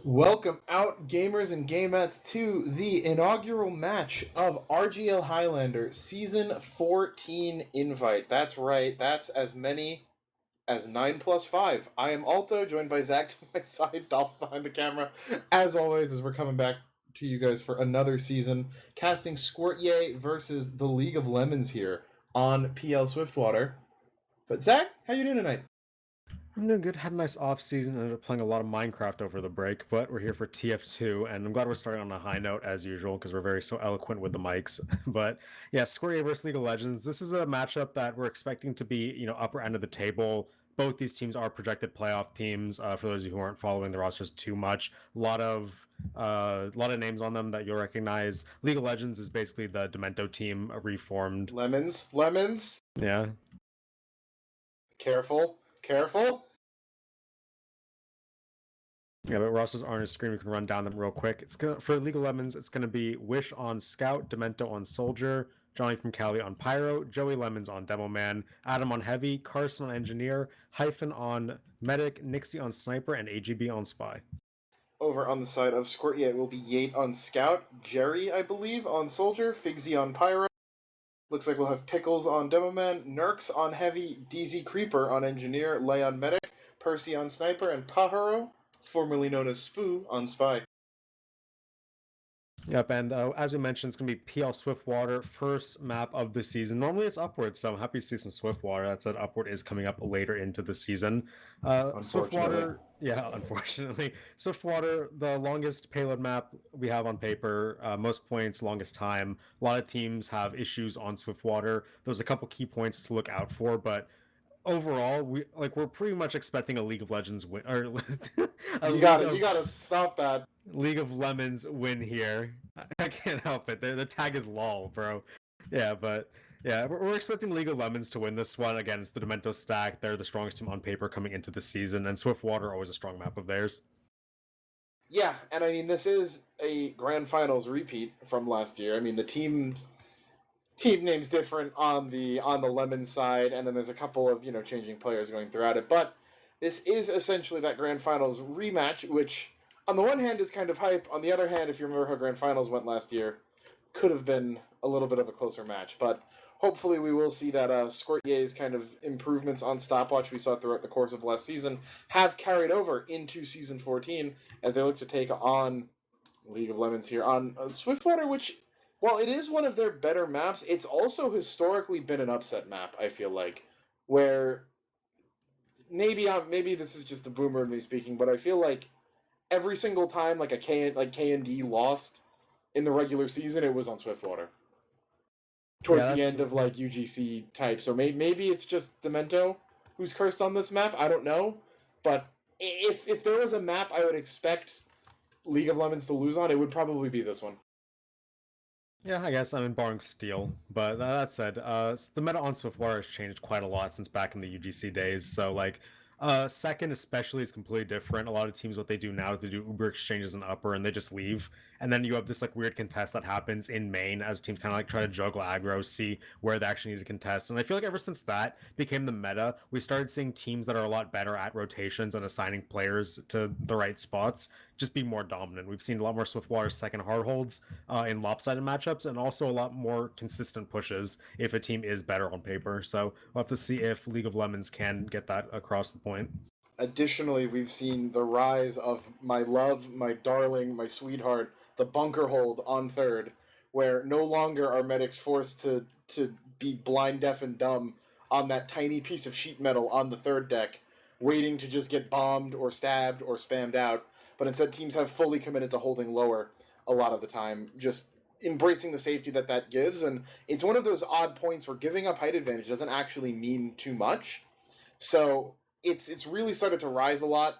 Welcome out, gamers and gamettes, to the inaugural match of RGL Highlander Season 14 Invite. That's right, that's as many as 9 plus 5. I am Alto, joined by Zach to my side, Dolph behind the camera. As always, as we're coming back to you guys for another season, casting Squirtyay versus the League of Lemons here on PL Swiftwater. But Zach, how you doing tonight? I'm doing good. Had a nice off season. Ended up playing a lot of Minecraft over the break, but we're here for TF2, and I'm glad we're starting on a high note as usual because we're very so eloquent with the mics. But yeah, Squirtyay versus League of Legends. This is a matchup that we're expecting to be, upper end of the table. Both these teams are projected playoff teams. For those of you who aren't following the rosters too much, a lot of names on them that you'll recognize. League of Legends is basically the Demento team reformed. Lemons. Yeah, Careful, careful. Yeah, but rosters aren't a screen. We can run down them real quick. It's gonna for League of Lemons. It's gonna be Wish on Scout, Demento on Soldier, Johnny from Cali on Pyro, Joey Lemons on Demo Man, Adam on Heavy, Carson on Engineer, Hyphen on Medic, Nixie on Sniper, and AGB on Spy. Over on the side of Squirty, it will be Yate on Scout, Jerry, I believe, on Soldier, Figsy on Pyro. Looks like we'll have Pickles on Demoman, Nurks on Heavy, DZ Creeper on Engineer, Lay on Medic, Percy on Sniper, and Pajaro, formerly known as Spoo, on Spy. Yep, and as we mentioned, it's going to be PL Swiftwater, first map of the season. Normally it's Upward, so I'm happy to see some Swiftwater. That said, Upward is coming up later into the season. Swiftwater, yeah, unfortunately. Swiftwater, the longest payload map we have on paper, most points, longest time. A lot of teams have issues on Swiftwater. There's a couple key points to look out for, but overall, we're pretty much expecting a League of Legends win, or you gotta stop that. League of Lemons win here. I can't help it. The tag is lol, bro. Yeah, but yeah, we're expecting League of Lemons to win this one. Again, it's the Demento stack. They're the strongest team on paper coming into the season, and Swiftwater always a strong map of theirs. Yeah, and I mean, this is a Grand Finals repeat from last year. I mean, the team name's different on the Lemon side, and then there's a couple of changing players going throughout it. But this is essentially that Grand Finals rematch, which on the one hand is kind of hype. On the other hand, if you remember how Grand Finals went last year, could have been a little bit of a closer match. But hopefully we will see that Squirtyay's kind of improvements on stopwatch we saw throughout the course of last season have carried over into Season 14 as they look to take on League of Lemons here on Swiftwater, which, while it is one of their better maps, it's also historically been an upset map, I feel like, where maybe this is just the boomer in me speaking, but I feel like every single time like K&D lost in the regular season, it was on Swiftwater. Towards the end of like UGC type. So maybe it's just Demento who's cursed on this map. I don't know. But if there was a map I would expect League of Lemons to lose on, it would probably be this one. Yeah, I guess barring Steel. But that said, the meta on Swiftwater has changed quite a lot since back in the UGC days. So second especially is completely different. A lot of teams, what they do now is they do Uber exchanges in upper and they just leave. And then you have this weird contest that happens in main as teams kind of try to juggle aggro, see where they actually need to contest. And I feel like ever since that became the meta, we started seeing teams that are a lot better at rotations and assigning players to the right spots just be more dominant. We've seen a lot more Swiftwater second hard holds in lopsided matchups, and also a lot more consistent pushes if a team is better on paper. So we'll have to see if League of Lemons can get that across the point. Additionally, we've seen the rise of my love, my darling, my sweetheart, the bunker hold on third, where no longer are medics forced to be blind, deaf, and dumb on that tiny piece of sheet metal on the third deck, waiting to just get bombed or stabbed or spammed out. But instead, teams have fully committed to holding lower a lot of the time, just embracing the safety that gives. And it's one of those odd points where giving up height advantage doesn't actually mean too much. So it's really started to rise a lot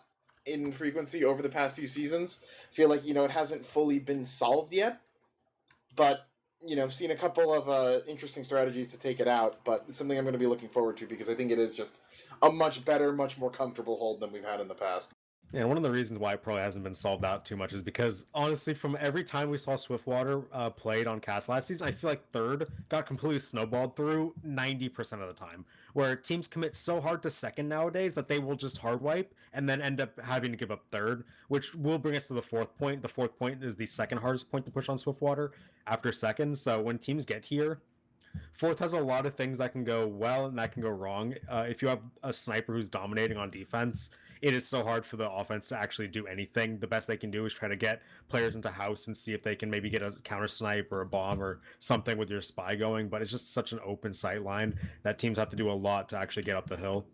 in frequency over the past few seasons. I feel like it hasn't fully been solved yet, but I've seen a couple of interesting strategies to take it out. But it's something I'm going to be looking forward to because I think it is just a much better, much more comfortable hold than we've had in the past. And one of the reasons why it probably hasn't been solved out too much is because, honestly, from every time we saw Swiftwater played on cast last season, I feel like third got completely snowballed through 90% of the time. where teams commit so hard to second nowadays that they will just hard wipe and then end up having to give up third, which will bring us to the fourth point. The fourth point is the second hardest point to push on Swiftwater after second. So when teams get here, fourth has a lot of things that can go well and that can go wrong. If you have a sniper who's dominating on defense, it is so hard for the offense to actually do anything. The best they can do is try to get players into house and see if they can maybe get a counter snipe or a bomb or something with your spy going. But it's just such an open sight line that teams have to do a lot to actually get up the hill.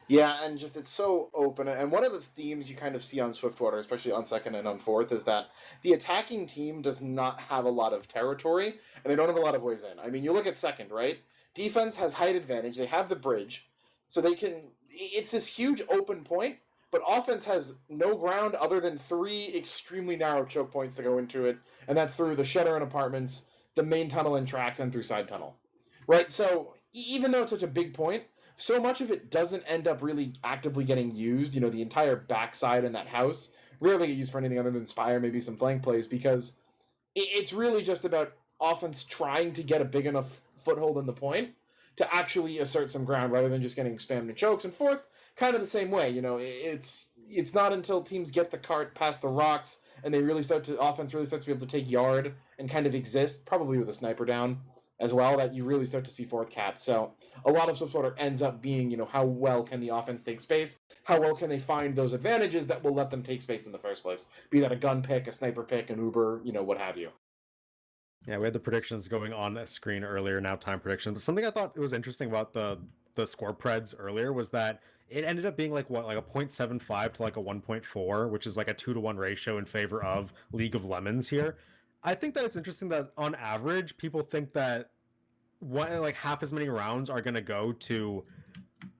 Yeah, and just it's so open. And one of the themes you kind of see on Swiftwater, especially on second and on fourth, is that the attacking team does not have a lot of territory, and they don't have a lot of ways in. I mean, you look at second, right? Defense has height advantage. They have the bridge, so they can. It's this huge open point, but offense has no ground other than 3 extremely narrow choke points to go into it, and that's through the shutter and apartments, the main tunnel and tracks, and through side tunnel. Right? So even though it's such a big point, so much of it doesn't end up really actively getting used. You know, the entire backside in that house rarely get used for anything other than spire, maybe some flank plays, because it's really just about offense trying to get a big enough foothold in the point to actually assert some ground rather than just getting spammed in chokes. And fourth, kind of the same way. You know, it's not until teams get the cart past the rocks and they really offense really starts to be able to take yard and kind of exist, probably with a sniper down as well, that you really start to see fourth cap. So a lot of Swiftwater ends up being, you know, how well can the offense take space? How well can they find those advantages that will let them take space in the first place? Be that a gun pick, a sniper pick, an Uber, you know, what have you. Yeah, we had the predictions going on a screen earlier, now time predictions. But something I thought was interesting about the score preds earlier was that it ended up being like what, like a 0.75 to like a 1.4, which is like a 2-to-1 ratio in favor of League of Lemons here. I think that it's interesting that on average, people think that like half as many rounds are going to go to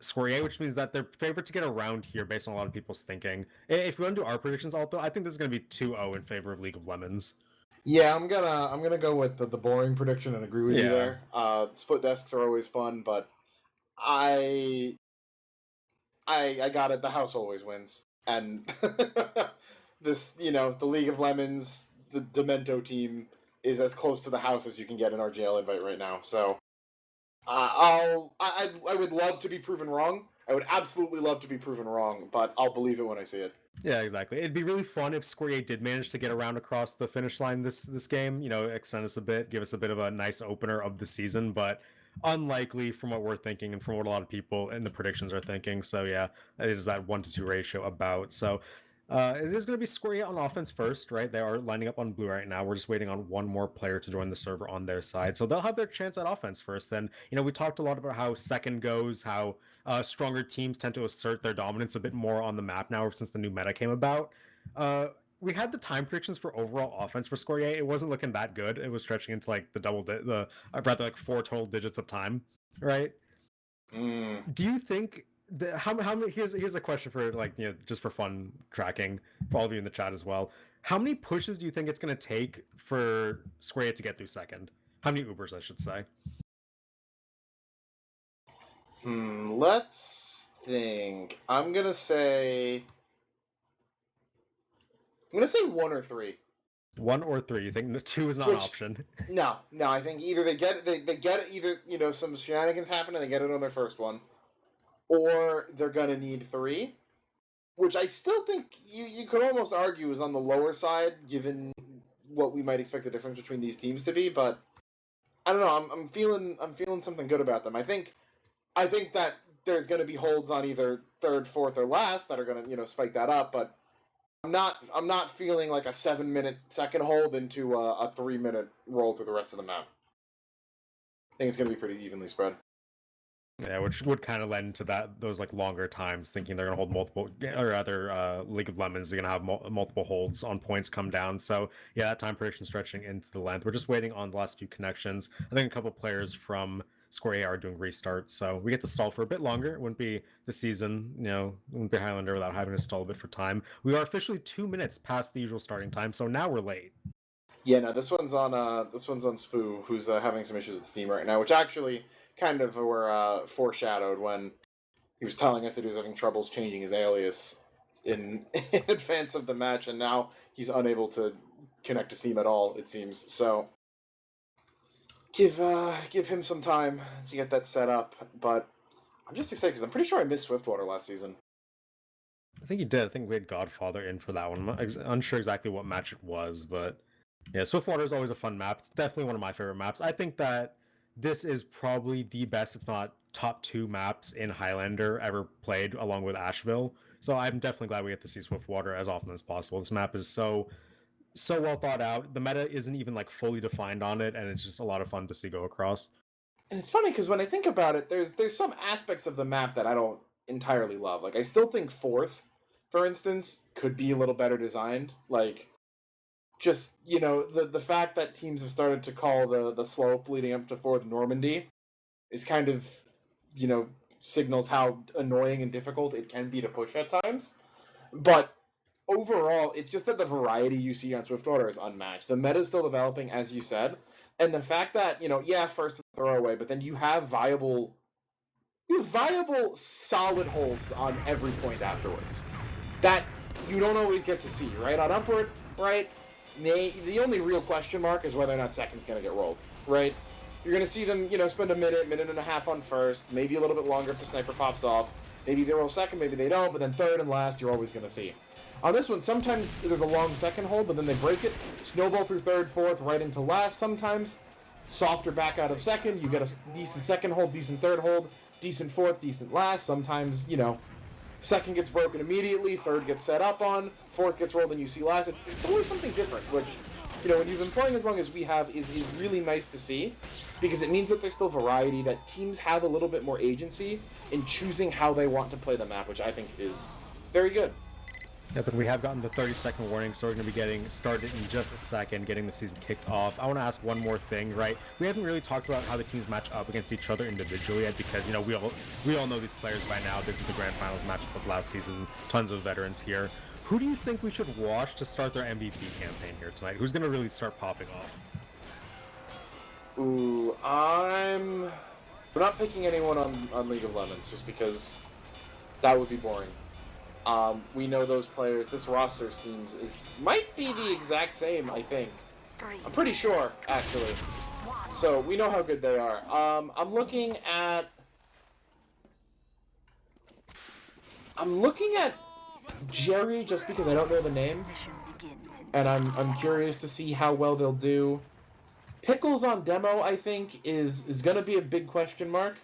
Squirtyay, which means that they're favored to get around here based on a lot of people's thinking. If we want to do our predictions, also, I think this is going to be 2-0 in favor of League of Lemons. Yeah, I'm gonna go with the boring prediction and agree with you Yeah. there. Split desks are always fun, but I I got it. The house always wins, and this, you know, the League of Lemons, the Demento team is as close to the house as you can get an RGL invite right now. So I would love to be proven wrong. I would absolutely love to be proven wrong, but I'll believe it when I see it. Yeah, exactly. It'd be really fun if Squirtyay did manage to get around across the finish line this game. You know, extend us a bit, give us a bit of a nice opener of the season, but unlikely from what we're thinking and from what a lot of people in the predictions are thinking. So yeah, it is that 1-to-2 ratio about. So it is going to be Squirtyay on offense first, right? They are lining up on blue right now. We're just waiting on one more player to join the server on their side. So they'll have their chance at offense first. And, you know, we talked a lot about how second goes, how stronger teams tend to assert their dominance a bit more on the map now since the new meta came about. We had the time predictions for overall offense for Squirtyay. It wasn't looking that good. It was stretching into like rather like 4 total digits of time, right? Do you think how many here's a question for, like, you know, just for fun tracking for all of you in the chat as well. How many pushes do you think it's going to take for Squirtyay to get through second? How many Ubers, I should say? Let's think. I'm gonna say 1 or 3. 1 or 3? You think 2 is not an option? No. I think either they get either, you know, some shenanigans happen and they get it on their first one, or they're gonna need 3, which I still think you could almost argue is on the lower side given what we might expect the difference between these teams to be. But I don't know. I'm feeling something good about them. I think that there's going to be holds on either third, fourth, or last that are going to, you know, spike that up. But I'm not feeling like a 7-minute second hold into a 3-minute roll through the rest of the map. I think it's going to be pretty evenly spread. Yeah, which would kind of lend into those like longer times, thinking they're going to hold multiple, or rather, League of Lemons, they're going to have multiple holds on points come down. So yeah, that time prediction stretching into the length. We're just waiting on the last few connections. I think a couple players from Squirtyay are doing restarts, so we get to stall for a bit longer. It wouldn't be the season, you know, it wouldn't be Highlander without having to stall a bit for time. We are officially 2 minutes past the usual starting time, so now we're late. Yeah, no, this one's on Spoo, who's having some issues with Steam right now, which actually kind of were foreshadowed when he was telling us that he was having troubles changing his alias in advance of the match, and now he's unable to connect to Steam at all, it seems. So give him some time to get that set up. But I'm just excited because I'm pretty sure I missed Swiftwater last season. I think you did. I think we had Godfather in for that one. I'm unsure exactly what match it was, but yeah, Swiftwater is always a fun map. It's definitely one of my favorite maps. I think that this is probably the best, if not top 2 maps in Highlander ever played, along with Asheville. So I'm definitely glad we get to see Swiftwater as often as possible. This map is so well thought out. The meta isn't even like fully defined on it, and it's just a lot of fun to see go across. And it's funny because when I think about it, there's some aspects of the map that I don't entirely love. Like I still think fourth, for instance, could be a little better designed. Like just the fact that teams have started to call the slope leading up to fourth Normandy is kind of signals how annoying and difficult it can be to push at times. But overall, it's just that the variety you see on Swiftwater is unmatched. The meta is still developing, as you said, and the fact that first is a throwaway, but then you have viable solid holds on every point afterwards that you don't always get to see, right? On upward, right? The only real question mark is whether or not second's going to get rolled, right? You're going to see them, spend a minute and a half on first, maybe a little bit longer if the sniper pops off. Maybe they roll second, maybe they don't, but then third and last you're always going to see. On this one, sometimes there's a long second hold, but then they break it, snowball through third, fourth, right into last sometimes. Softer back out of second, you get a decent second hold, decent third hold, decent fourth, decent last. Sometimes, second gets broken immediately, third gets set up on, fourth gets rolled and you see last. It's always something different, which, when you've been playing as long as we have, is really nice to see, because it means that there's still variety, that teams have a little bit more agency in choosing how they want to play the map, which I think is very good. Yeah, but we have gotten the 30-second warning, so we're going to be getting started in just a second, getting the season kicked off. I want to ask one more thing, right? We haven't really talked about how the teams match up against each other individually yet, because, we all know these players by now. This is the Grand Finals matchup of last season. Tons of veterans here. Who do you think we should watch to start their MVP campaign here tonight? Who's going to really start popping off? Ooh, we're not picking anyone on League of Legends, just because that would be boring. We know those players. This roster might be the exact same, I think. I'm pretty sure, actually. So, we know how good they are. I'm looking at Jerry, just because I don't know the name. And I'm curious to see how well they'll do. Pickles on demo, I think, is going to be a big question mark.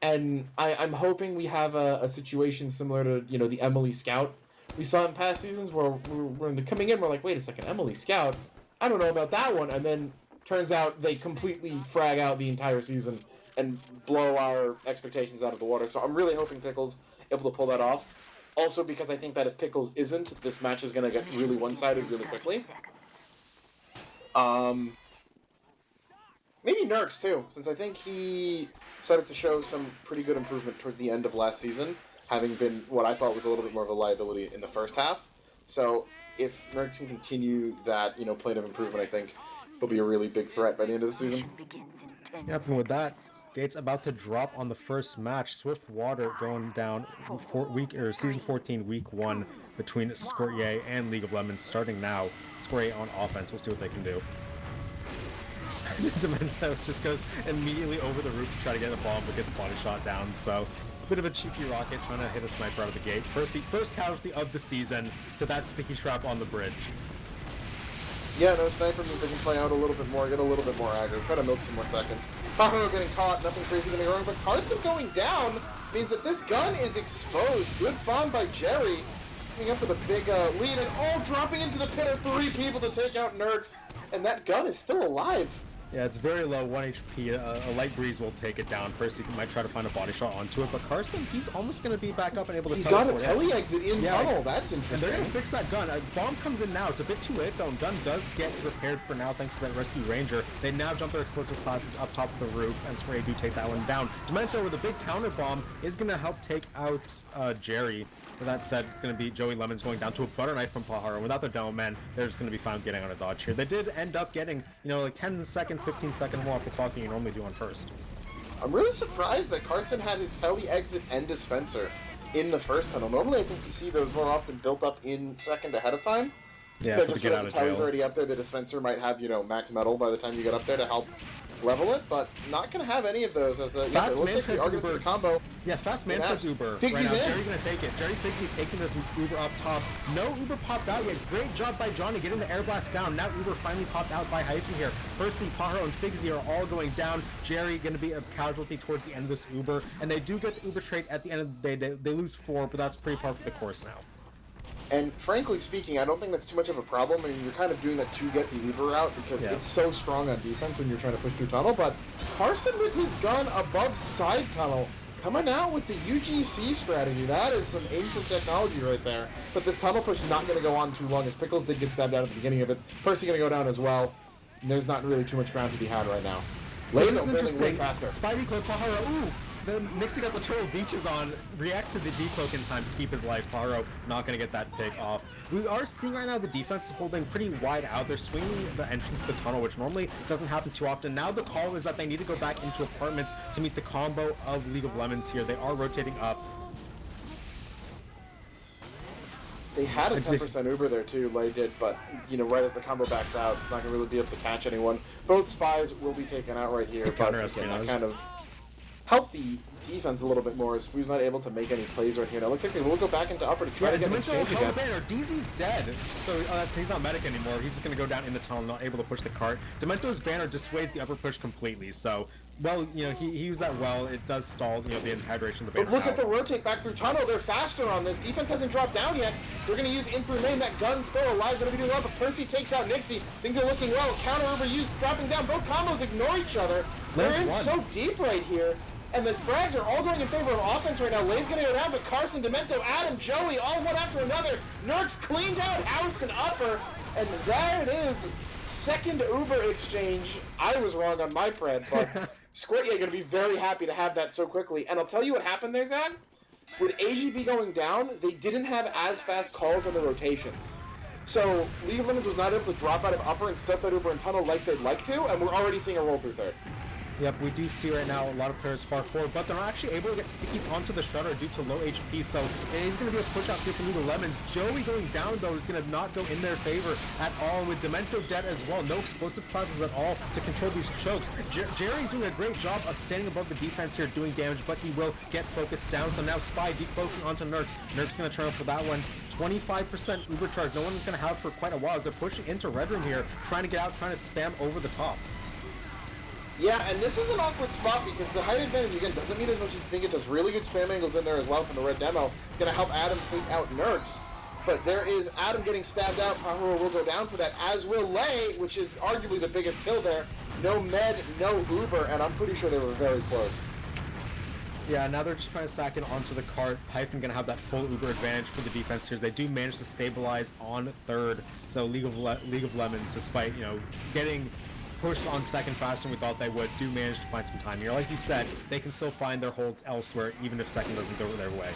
And I'm hoping we have a situation similar to, the Emily Scout we saw in past seasons, where we're coming in, we're like, wait a second, Emily Scout? I don't know about that one. And then turns out they completely frag out the entire season and blow our expectations out of the water. So I'm really hoping Pickles able to pull that off. Also because I think that if Pickles isn't, this match is going to get really one-sided really quickly. Maybe Nurks, too, since I think he started to show some pretty good improvement towards the end of last season, having been what I thought was a little bit more of a liability in the first half. So if Nurks can continue that, plane of improvement, I think he'll be a really big threat by the end of the season. Yep, and with that, Gates about to drop on the first match. Swiftwater going down season 14, week 1 between Squirtyay and League of Legends starting now. Squirtyay on offense. We'll see what they can do. Demento just goes immediately over the roof to try to get a bomb, but gets body shot down. So a bit of a cheeky rocket trying to hit a sniper out of the gate. First casualty of the season to that sticky trap on the bridge. Yeah, no, sniper means they can play out a little bit more, get a little bit more aggro, try to milk some more seconds. Pajaro getting caught, nothing crazy going wrong, but Carson going down means that this gun is exposed. Good bomb by Jerry, coming up with a big lead, and dropping into the pit of 3 people to take out Nurks, and that gun is still alive. Yeah, it's very low, 1 HP. A light breeze will take it down. First, he might try to find a body shot onto it, but Carson, he's almost going to be back up and able to teleport. He's got a tele-exit in tunnel. That's interesting. And they're going to fix that gun. A bomb comes in now. It's a bit too late, though. Gun does get repaired for now thanks to that rescue ranger. They now jump their explosive classes up top of the roof, and Spray do take that one down. Demento with a big counter bomb is going to help take out Jerry. With that said, it's going to be Joey Lemons going down to a butter knife from Pajaro. Without the demo, man, they're just going to be found getting on a dodge here. They did end up getting, like 10 seconds, 15 seconds more off the clock than you normally do on first. I'm really surprised that Carson had his tele-exit and dispenser in the first tunnel. Normally, I think you see those more often built up in second ahead of time. Yeah, Yeah, for the just so get that out the of tally's jail. already up there, the dispenser might have, max metal by the time you get up there to help level it, but not going to have any of those as a... Yeah, it looks like we are going to see the combo. Yeah, fast Manfred's Uber. Figsy's right now. in. Jerry gonna take it. Jerry Figsy taking this Uber up top. No Uber popped out yet. Great job by Johnny getting the air blast down. Now Uber finally popped out by Hyphen here. Percy, Paharo, and Figsy are all going down. Jerry gonna be a casualty towards the end of this Uber, and they do get the Uber trait at the end of the day. They lose 4, but that's pretty par for the course now. And frankly speaking, I don't think that's too much of a problem. I mean, you're kind of doing that to get the Uber out because it's so strong on defense when you're trying to push through tunnel. But Carson with his gun above side tunnel, coming out with the UGC strategy. That is some ancient technology right there. But this tunnel push is not going to go on too long, as Pickles did get stabbed out at the beginning of it. Percy going to go down as well. And there's not really too much ground to be had right now. So this is building interesting. way faster. Spidey Cloak, Paharo, ooh! The Nixie got the Turtle Beaches on, reacts to the decloak in time to keep his life. Paharo not going to get that take off. We are seeing right now the defense is holding pretty wide out. They're swinging the entrance to the tunnel, which normally doesn't happen too often. Now the call is that they need to go back into apartments to meet the combo of League of Lemons here. They are rotating up. They had a 10% Uber there too, Lay did, but, right as the combo backs out, not going to really be able to catch anyone. Both spies will be taken out right here, but again, that kind of helps the defense a little bit more, as we're not able to make any plays right here. Now it looks like they will go back into upper to try to get an exchange again. DZ's dead, so he's not medic anymore. He's just going to go down in the tunnel, not able to push the cart. Demento's banner dissuades the upper push completely, so... Well, he used that well. It does stall, the entire duration of the banner. But look at the rotate back through tunnel. They're faster on this. Defense hasn't dropped down yet. They're going to use in through main. That gun's still alive. Going to be doing well, but Percy takes out Nixie. Things are looking well. Counter Uber used, dropping down. Both combos ignore each other. They're in so deep right here. And the frags are all going in favor of offense right now. Lay's going to go down, but Carson, Demento, Adam, Joey, all one after another. Nurks cleaned out house and upper. And there it is. Second Uber exchange. I was wrong on my pred, but Squirtyay going to be very happy to have that so quickly. And I'll tell you what happened there, Zach. With AGB going down, they didn't have as fast calls on the rotations. So League of Legends was not able to drop out of upper and stuff that Uber and tunnel like they'd like to, and we're already seeing a roll through third. Yep, we do see right now a lot of players far forward, but they're not actually able to get stickies onto the shutter due to low HP, so it is going to be a push-out here for League of Lemons. Joey going down, though, is going to not go in their favor at all, with Demento dead as well. No explosive classes at all to control these chokes. Jerry's doing a great job of standing above the defense here, doing damage, but he will get focused down, so now Spy decloaking onto Nurks. Nurks going to turn up for that one. 25% Uber charge, no one's going to have for quite a while as they're pushing into Red Room here, trying to get out, trying to spam over the top. Yeah, and this is an awkward spot because the height advantage, again, doesn't mean as much as you think it does. Really good spam angles in there as well from the red demo. Going to help Adam take out Nurks. But there is Adam getting stabbed out. Paharo will go down for that, as will Lay, which is arguably the biggest kill there. No med, no Uber, and I'm pretty sure they were very close. Yeah, now they're just trying to sack it onto the cart. Hyphen gonna have that full Uber advantage for the defense here. They do manage to stabilize on third. So League of Lemons, despite getting pushed on second faster than we thought they would, do manage to find some time here. Like you said, they can still find their holds elsewhere, even if second doesn't go their way.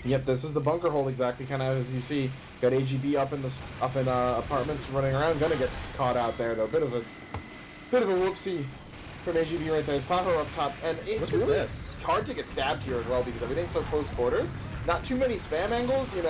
Yep, this is the bunker hold exactly, kind of as you see. Got AGB up in apartments running around. Gonna get caught out there though. Bit of a whoopsie from AGB right there. It's Paharo up top, and it's really hard to get stabbed here as well because everything's so close quarters. Not too many spam angles. You're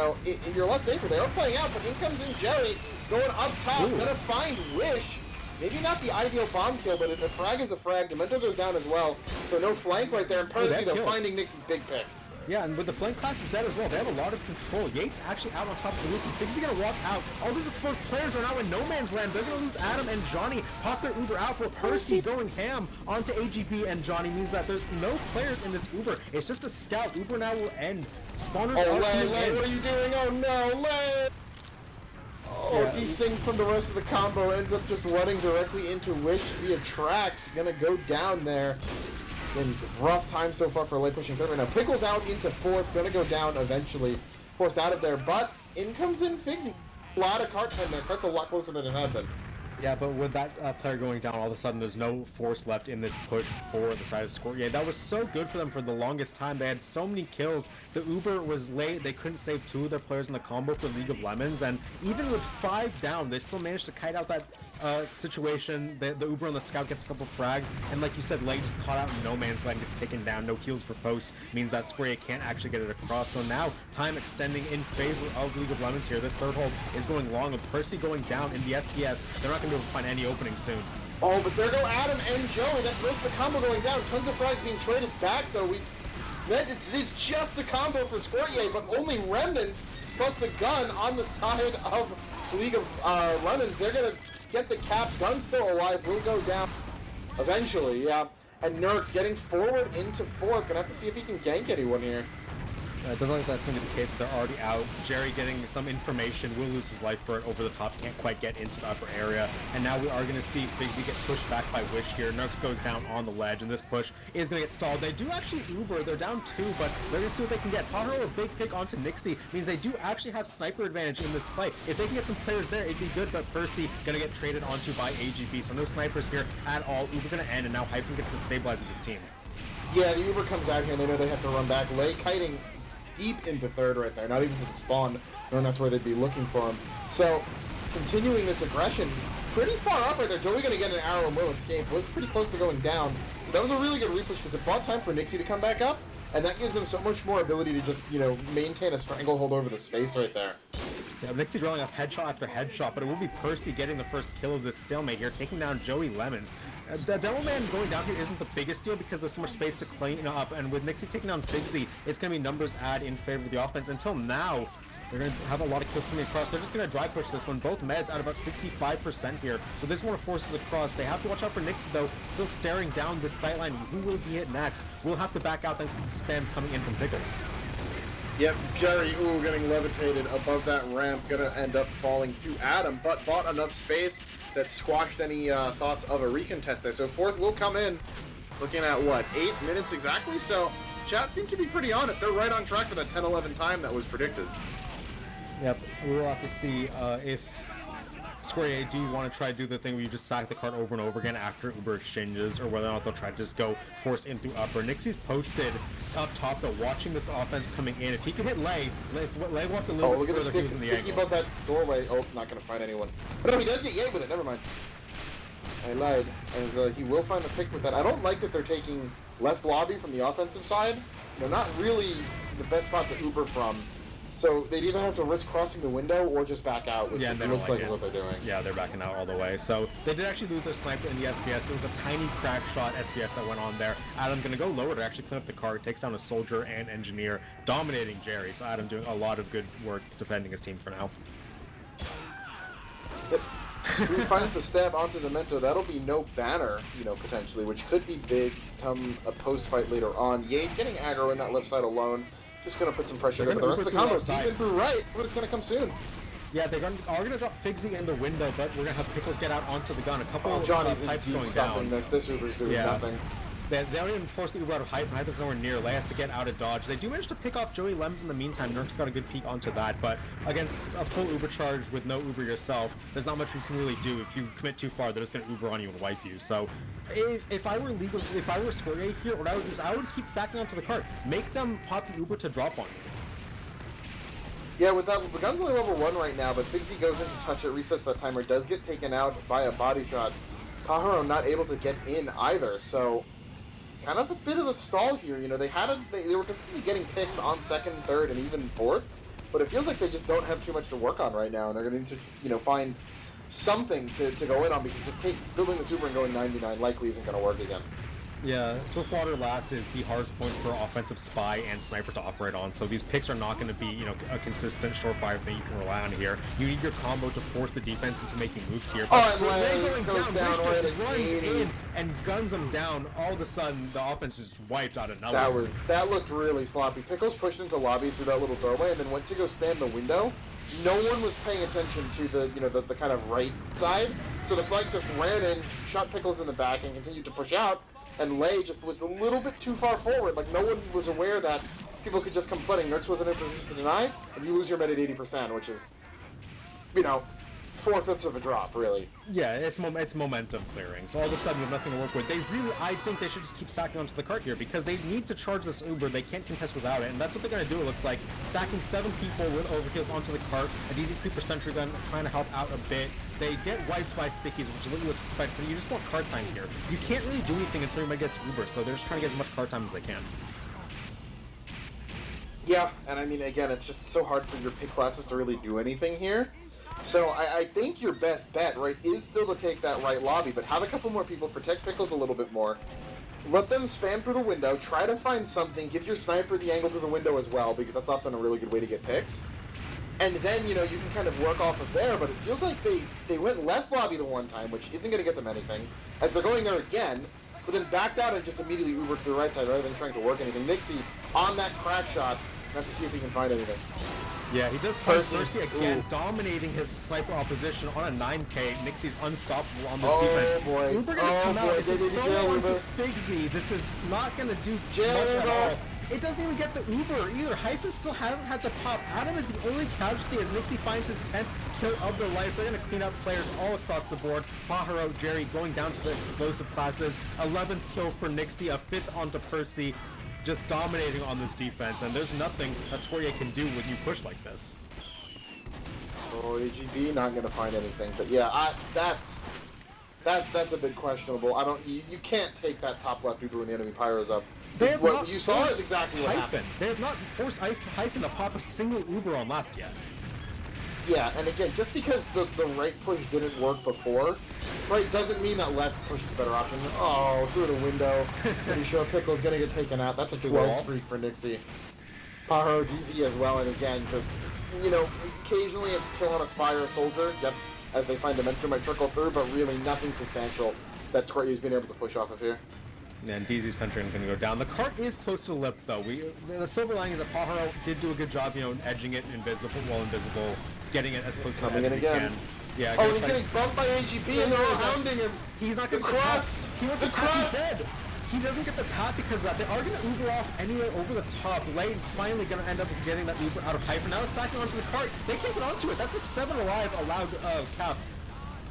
a lot safer. They are playing out, but in comes in Jerry going up top. Ooh. Gonna find Wish. Maybe not the ideal bomb kill, but if a frag is a frag, Demento goes down as well. So no flank right there. And Percy, though, finding Nixie's big pick. Yeah, and with the flank class is dead as well. They have a lot of control. Yates actually out on top of the roof. He thinks he's going to walk out. All these exposed players are now in no man's land. They're going to lose Adam and Johnny. Pop their Uber out for Percy going ham onto AGB and Johnny. Means that there's no players in this Uber. It's just a scout. Uber now will end. Spawners Lay, what are you doing? Oh no, Lay! Oh, yeah. Desync from the rest of the combo, ends up just running directly into Wish via tracks. Gonna go down there. In rough time so far for Lay pushing third right now. Pickles out into fourth, gonna go down eventually. Forced out of there, but in comes in Figsy. A lot of cart time there. Cart's a lot closer than it had been. Yeah, but with that player going down, all of a sudden there's no force left in this push for the side of Squirtyay. That was so good for them for the longest time. They had so many kills. The Uber was late. They couldn't save 2 of their players in the combo for League of Lemons, and even with 5 down, they still managed to kite out that situation. The Uber on the scout gets a couple frags, and like you said, Lay just caught out in no man's land, gets taken down. No heals for post means that Squirtyay can't actually get it across. So now time extending in favor of League of Lemons here. This third hold is going long with Percy going down in the SBS. They're not going to be able to find any opening soon. Oh, but there go Adam and Joey. That's most of the combo going down. Tons of frags being traded back, though. It is just the combo for Squirtyay, but only remnants plus the gun on the side of League of Lemons. They're going to get the cap. Gun still alive. Will go down eventually, yeah. And Nurx getting forward into fourth. Going to have to see if he can gank anyone here. It doesn't look like that's going to be the case. They're already out. Jerry getting some information, will lose his life for it over the top, can't quite get into the upper area. And now we are going to see Figsy get pushed back by Wish here. Nurx goes down on the ledge, and this push is going to get stalled. They do actually Uber. They're down 2, but they're going to see what they can get. Paharo, a big pick onto Nixie, means they do actually have sniper advantage in this play. If they can get some players there, it'd be good, but Percy going to get traded onto by AGB. So no snipers here at all. Uber going to end, and now Hyphen gets to stabilize with his team. Yeah, the Uber comes out here, and they know they have to run back. Lay kiting deep into third right there, not even to the spawn, knowing that's where they'd be looking for him. So, continuing this aggression, pretty far up right there. Joey gonna get an arrow and will escape. Was pretty close to going down. But that was a really good repush because it bought time for Nixie to come back up, and that gives them so much more ability to just, you know, maintain a stranglehold over the space right there. Yeah, Nixie drawing off headshot after headshot, but it will be Percy getting the first kill of this stalemate here, taking down Joey Lemons. The Devil Man going down here isn't the biggest deal because there's so much space to clean up, and with Nixie taking down Figsy, it's going to be numbers add in favor of the offense. Until now, they're going to have a lot of kills coming across. They're just going to dry push this one. Both meds at about 65% here, so this one forces across. They have to watch out for Nixie, though, still staring down this sightline. Who will be hit next? We'll have to back out thanks to the spam coming in from Pickles. Yep, Jerry, getting levitated above that ramp, gonna end up falling to Adam, but bought enough space that squashed any thoughts of a recontest there. So fourth will come in, looking at, what, 8 minutes exactly? So chat seems to be pretty on it. They're right on track for that 10-11 time that was predicted. Yep, we'll have to see if Squirtyay do want to try to do the thing where you just sack the card over and over again after Uber exchanges, or whether or not they'll try to just go force in through upper. Nixie's posted up top, though, watching this offense coming in. If he can hit Lay will have to oh, look at the sticky above that doorway. Oh, not going to find anyone. But no, he does get yanked with it. Never mind. I lied, as he will find the pick with that. I don't like that they're taking left lobby from the offensive side. You know, not really the best spot to Uber from. So they'd either have to risk crossing the window or just back out, which looks like is what they're doing. Yeah, they're backing out all the way. So they did actually lose their sniper in the SBS. There was a tiny crack shot SBS that went on there. Adam going to go lower to actually clean up the card. Takes down a soldier and engineer, dominating Jerry. So Adam doing a lot of good work defending his team for now. Yep. Screw finds the stab onto the Mento. That'll be no banner, you know, potentially, which could be big come a post-fight later on. Yade getting aggro in that left side alone. Just going to put some pressure there, but the rest of the combo deep in through right, but it's going to come soon. Yeah, they're going to drop Figsy in the window, but we're going to have Pickles get out onto the gun. A couple Johnny's pipes in deep going stuffing down. This Uber's doing nothing. They don't even force the Uber out of Hype, and Hype is nowhere near. Lay has to get out of dodge. They do manage to pick off Joey Lemons in the meantime. Nurk's got a good peek onto that, but against a full Uber charge with no Uber yourself, there's not much you can really do. If you commit too far, they're just going to Uber on you and wipe you. So if I were Squirtyay here, what I would do is I would keep sacking onto the cart. Make them pop the Uber to drop on you. Yeah, with that, the gun's only level 1 right now, but Figsy goes in to touch it, resets that timer, does get taken out by a body shot. Paharo not able to get in either, so kind of a bit of a stall here. You know, they were consistently getting picks on second, third, and even fourth, but it feels like they just don't have too much to work on right now, and they're going to need to, you know, find something to go in on, because just building this Uber and going 99 likely isn't going to work again. Yeah, Swiftwater last is the hardest point for offensive spy and sniper to operate on, so these picks are not going to be, you know, a consistent short-fire thing you can rely on here. You need your combo to force the defense into making moves here. But and goes down just runs in and guns them down. All of a sudden, the offense just wiped out of nowhere. That looked really sloppy. Pickles pushed into lobby through that little doorway and then went to go spam the window. No one was paying attention to the, you know, the kind of right side, so the flank just ran in, shot Pickles in the back, and continued to push out. And Lay just was a little bit too far forward. Like, no one was aware that people could just come flooding. Nurx wasn't in a position to deny, and you lose your med at 80%, which is, you know, 4/5 of a drop, really. Yeah, it's momentum clearing. So all of a sudden, you have nothing to work with. I think they should just keep stacking onto the cart here because they need to charge this Uber. They can't contest without it, and that's what they're gonna do. It looks like stacking 7 people with overkills onto the cart. A DZ creeper sentry gun trying to help out a bit. They get wiped by stickies, which is what you expect. But you just want cart time here. You can't really do anything until everybody gets Uber, so they're just trying to get as much cart time as they can. Yeah, and I mean, again, it's just so hard for your pick classes to really do anything here. So I think your best bet, right, is still to take that right lobby, but have a couple more people, protect Pickles a little bit more. Let them spam through the window, try to find something, give your sniper the angle through the window as well, because that's often a really good way to get picks. And then, you know, you can kind of work off of there, but it feels like they went left lobby the one time, which isn't going to get them anything, as they're going there again, but then backed out and just immediately Ubered to the right side rather than trying to work anything. Nixie on that crack shot, have to see if he can find anything. Yeah, he does find Percy again, dominating his sniper opposition on a 9K. Nixie's unstoppable on this defense. Boy. Uber gonna come out. It's a solo onto Uber. Figsy. This is not gonna do much Jail at Uber. all. It doesn't even get the Uber either. Hyphen still hasn't had to pop. Adam is the only casualty as Nixie finds his 10th kill of their life. They're gonna clean up players all across the board. Pajaro, Jerry going down to the explosive classes. 11th kill for Nixie, a 5th onto Percy. Just dominating on this defense, and there's nothing that Squirtyay can do when you push like this. Oh, AGB not gonna find anything, but yeah, that's a bit questionable. You can't take that top left Uber when the enemy pyros up. What you saw is exactly what happened. They have not forced Hyphen to pop a single Uber on last yet. Yeah, and again, just because the right push didn't work before, right, doesn't mean that left push is a better option. Oh, through the window. Pretty sure Pickle's gonna get taken out. That's a 12 streak for Nixie. Pajaro, DZ as well, and again, just, you know, occasionally a kill on a spy or a soldier, yep, as they find momentum might trickle through, but really nothing substantial that Squirtyay's been able to push off of here. And DZ Sentry going to go down. The cart is close to the lip, though. The silver lining is that Pajaro did do a good job, you know, edging it invisible, getting it as close to the edge as he can. Yeah, oh, he's getting bumped by AGB and they're all hounding him. He's not going to crust. He wants the tap instead. He doesn't get the tap because they are going to Uber off anyway over the top. Lane finally going to end up getting that Uber out of Hyper. Now it's sacking onto the cart. They can't get onto it. That's a 7 alive allowed cap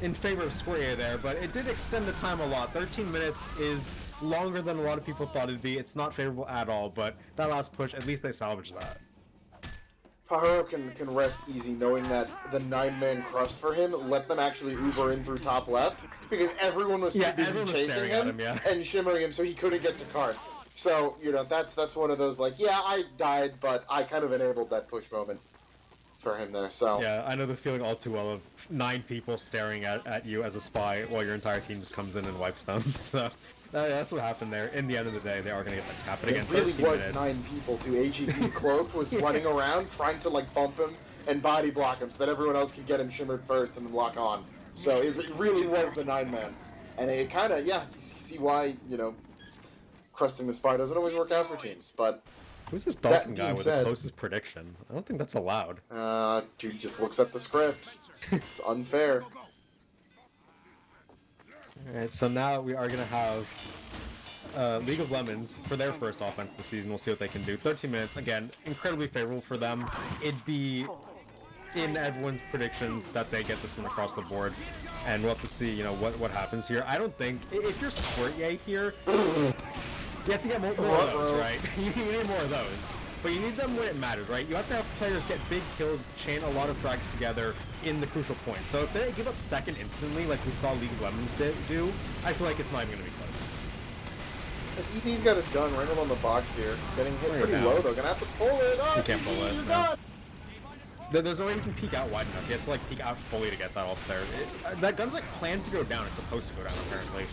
in favor of Squirtyay there, but it did extend the time a lot. 13 minutes is longer than a lot of people thought it'd be. It's not favorable at all, but that last push, at least they salvaged that. Pajaro can rest easy knowing that the 9-man crust for him let them actually Uber in through top left because everyone was too busy chasing him and shimmering him so he couldn't get to cart. So, you know, that's one of those like, yeah, I died, but I kind of enabled that push moment for him there, so. Yeah, I know the feeling all too well of 9 people staring at you as a spy while your entire team just comes in and wipes them, so. That's what happened there. In the end of the day, they are going to get that cap. But again, it really was minutes. 9 people, too. AGB Cloak was running around trying to, like, bump him and body block him so that everyone else could get him shimmered first and then lock on. So it really was the 9-man. And it kind of, yeah, you see why, you know, crusting the spy doesn't always work out for teams, but... Who's this Dolphin guy with the closest prediction? I don't think that's allowed. Dude just looks at the script. It's unfair. Alright, so now we are going to have League of Lemons for their first offense this season. We'll see what they can do. 13 minutes, again, incredibly favorable for them. It'd be in everyone's predictions that they get this one across the board. And we'll have to see, you know, what happens here. I don't think, if you're Squirtyay here, you have to get more of those, right? You need more of those. But you need them when it matters, right? You have to have players get big kills, chain a lot of frags together in the crucial points. So if they give up second instantly, like we saw League of Lemons do, I feel like it's not even going to be close. EZ's got his gun right on the box here. Getting hit pretty low, though. Gonna have to pull it. Oh, he can't pull it. No. There's no way he can peek out wide enough. He has to, like, peek out fully to get that off there. That gun's, like, planned to go down. It's supposed to go down, apparently.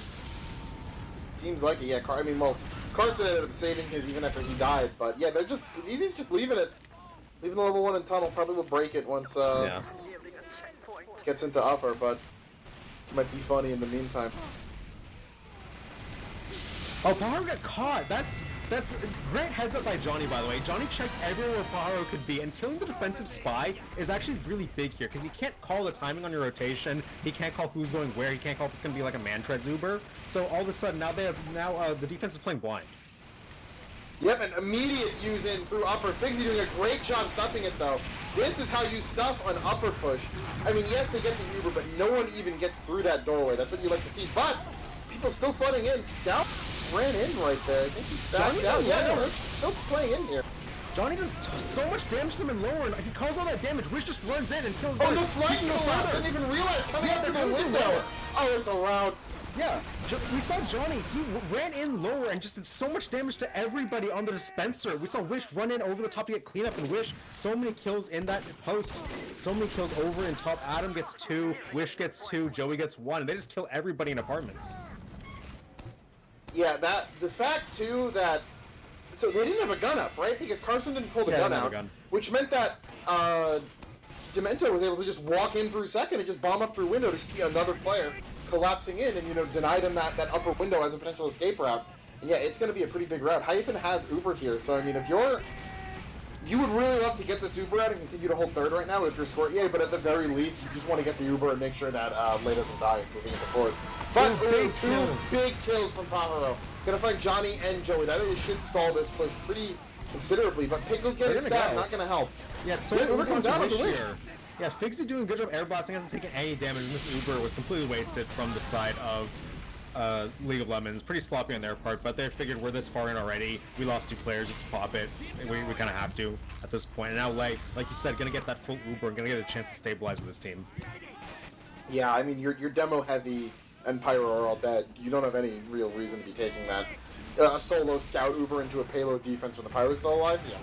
Seems like it, yeah. I mean, well, Carson ended up saving his even after he died, but yeah, they're just Easy's just leaving it, leaving the level 1 in tunnel. Probably will break it once gets into upper, but it might be funny in the meantime. Oh, Pajaro got caught. That's great heads up by Johnny, by the way. Johnny checked everywhere where Pajaro could be, and killing the defensive spy is actually really big here, because he can't call the timing on your rotation, he can't call who's going where, he can't call if it's going to be like a man-treads Uber. So all of a sudden, now the defense is playing blind. Yep, an immediate use in through upper. Figsy doing a great job stuffing it though. This is how you stuff an upper push. I mean, yes, they get the Uber, but no one even gets through that doorway. That's what you like to see. But people still flooding in. Scout ran in right there. I think he's back down. Yeah, no, still playing in here. Johnny does so much damage to them in lower, and he calls all that damage. Wish just runs in and kills them. Oh, the flight collapse! I didn't even realize coming up to the window. Oh, it's around. Yeah, we saw Johnny, he ran in lower and just did so much damage to everybody on the dispenser. We saw Wish run in over the top to get cleanup, and Wish, so many kills in that post. So many kills over and top. Adam gets 2, Wish gets 2, Joey gets 1, and they just kill everybody in apartments. Yeah, the fact too that, so they didn't have a gun up, right? Because Carson didn't pull the gun out, which meant that Demento was able to just walk in through second and just bomb up through window to just be another player collapsing in and, you know, deny them that upper window as a potential escape route. And yeah, it's going to be a pretty big route. Hyphen has Uber here, so I mean, if you would really love to get this Uber out and continue to hold third right now if you're Squirtyay, but at the very least, you just want to get the Uber and make sure that Lay doesn't die moving into fourth. But two big kills from Pajaro. Gonna find Johnny and Joey. That should stall this push pretty considerably, but Pickle's getting stabbed, not gonna help. Yeah, so Uber comes down to win. Yeah, Figsy doing a good job air blasting, hasn't taken any damage, and this Uber was completely wasted from the side of League of Lemons. Pretty sloppy on their part, but they figured we're this far in already. We lost 2 players, just pop it. We kind of have to at this point. And now Lay, like you said, gonna get that full Uber and gonna get a chance to stabilize with this team. Yeah, I mean, you're demo heavy and Pyro are all dead. You don't have any real reason to be taking that a solo scout Uber into a payload defense when the Pyro's still alive. Yeah,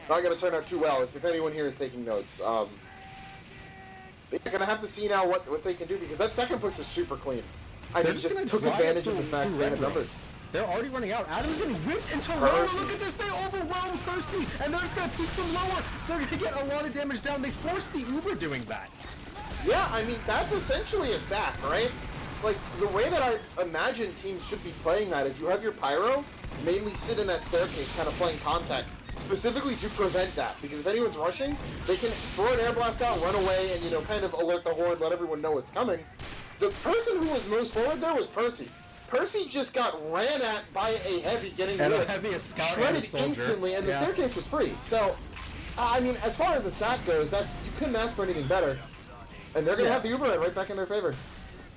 not gonna turn out too well. If anyone here is taking notes, they're gonna have to see now what they can do, because that second push was super clean. I mean, just took advantage of the fact they had numbers. They're already running out. Adam's getting whipped into lower. Look at this. They overwhelm Percy, and they're just going to peek from lower. They're going to get a lot of damage down. They forced the Uber doing that. Yeah, I mean, that's essentially a sack, right? Like, the way that I imagine teams should be playing that is you have your Pyro mainly sit in that staircase, kind of playing contact, specifically to prevent that. Because if anyone's rushing, they can throw an air blast out, run away, and, you know, kind of alert the horde, let everyone know it's coming. The person who was most forward there was Percy. Percy just got ran at by a heavy, getting shredded instantly, and the staircase was free. So, I mean, as far as the sack goes, you couldn't ask for anything better. And they're going to have the Uber right back in their favor.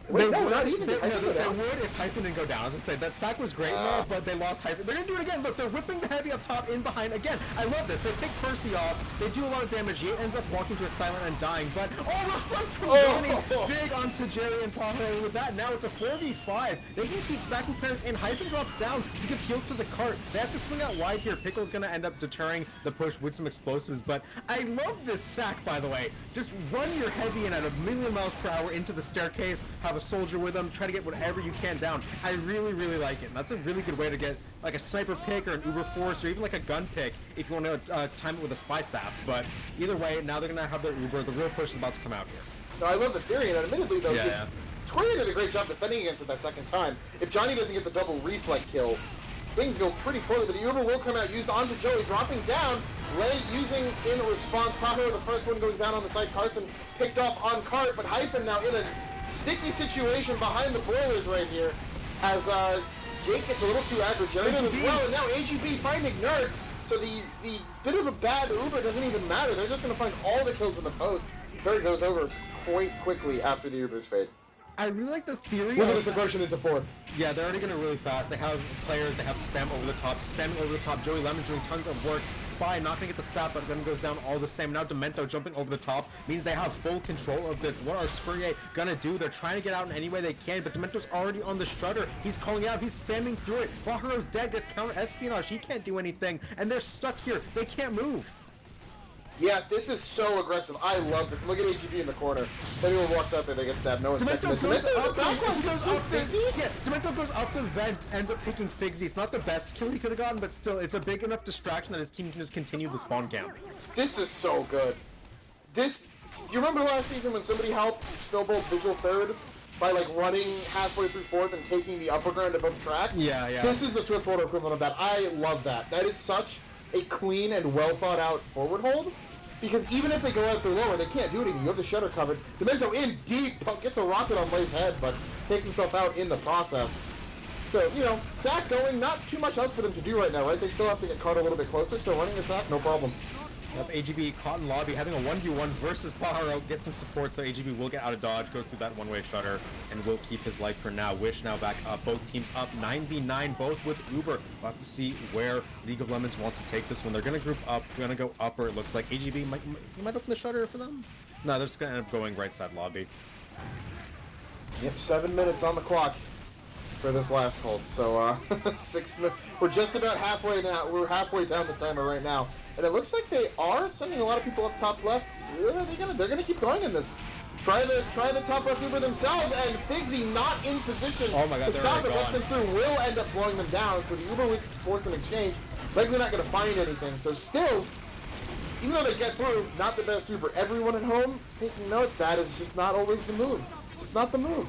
Wait, no, not even. They would if Hyphen didn't go down. I was going to say, that sack was great now, but they lost Hyphen. They're going to do it again. Look, they're whipping the heavy up top, in behind. Again, I love this. They pick Percy off. They do a lot of damage. He ends up walking to a silent and dying. But, reflect from Johnny. Big onto Jerry and Pajaro with that. Now it's a 4v5. They can keep sacking players in. Hyphen drops down to give heals to the cart. They have to swing out wide here. Pickle's going to end up deterring the push with some explosives. But I love this sack, by the way. Just run your heavy in at 1,000,000 miles per hour into the staircase. Have a soldier with them. Try to get whatever you can down. I really, really like it. And that's a really good way to get like a sniper pick or an Uber Force or even like a gun pick if you want to time it with a spy sap. But either way, now they're going to have their Uber. The real push is about to come out here. No, I love the theory, and admittedly though, Squirtyay did a great job defending against it that second time. If Johnny doesn't get the double reflect kill, things go pretty poorly, but the Uber will come out, used onto Joey, dropping down. Lay using in response. Pajaro, the first one going down on the side. Carson picked off on cart, but Hyphen now in a sticky situation behind the boilers right here as Jake gets a little too aggro. Jerry does as well, and now AGB finding nerds. So the bit of a bad Uber doesn't even matter. They're just going to find all the kills in the post. Third goes over quite quickly after the Uber's fade. I really like the theory. Look at this aggression into fourth. Yeah, they're already going to really fast. They have players, they have spam over the top, spamming over the top. Joey Lemon's doing tons of work. Spy not going to get the sap, but gun goes down all the same. Now Demento jumping over the top means they have full control of this. What are Squirtyay going to do? They're trying to get out in any way they can, but Demento's already on the strutter. He's calling out. He's spamming through it. Pajaro's dead, gets counter espionage. He can't do anything, and they're stuck here. They can't move. Yeah, this is so aggressive. I love this. Look at AGB in the corner. If anyone walks out there, they get stabbed. No one's checking it. Demento goes up the vent, ends up picking Figsy. It's not the best kill he could have gotten, but still, it's a big enough distraction that his team can just continue the spawn count. This is so good. Do you remember last season when somebody helped Snowball Vigil third by like running halfway through fourth and taking the upper ground above tracks? Yeah. This is the Swift Order equivalent of that. I love that. That is such a clean and well thought out forward hold. Because even if they go out through lower, they can't do anything. You have the shutter covered. Demento in deep, gets a rocket on Lay's head, but takes himself out in the process. So, you know, sack going, not too much else for them to do right now, right? They still have to get caught a little bit closer, so running the sack, no problem. Yep, AGB caught in lobby, having a 1v1 versus Paharo, gets some support, so AGB will get out of dodge, goes through that one-way shutter, and will keep his life for now. Wish now back up, both teams up 9v9, both with Uber. We'll have to see where League of Lemons wants to take this one. They're going to group up, going to go upper, it looks like. AGB might open the shutter for them? No, they're just going to end up going right side lobby. Yep, 7 minutes on the clock for this last hold. So 6 minutes. We're just about halfway now. We're halfway down the timer right now, and it looks like they are sending a lot of people up top left. They're gonna keep going in this. Try the top left Uber themselves, and Figsy not in position to stop it. Lets them through. Will end up blowing them down. So the Uber was forced in exchange. Likely not gonna find anything. So still, even though they get through, not the best Uber. Everyone at home taking notes. That is just not always the move. It's just not the move.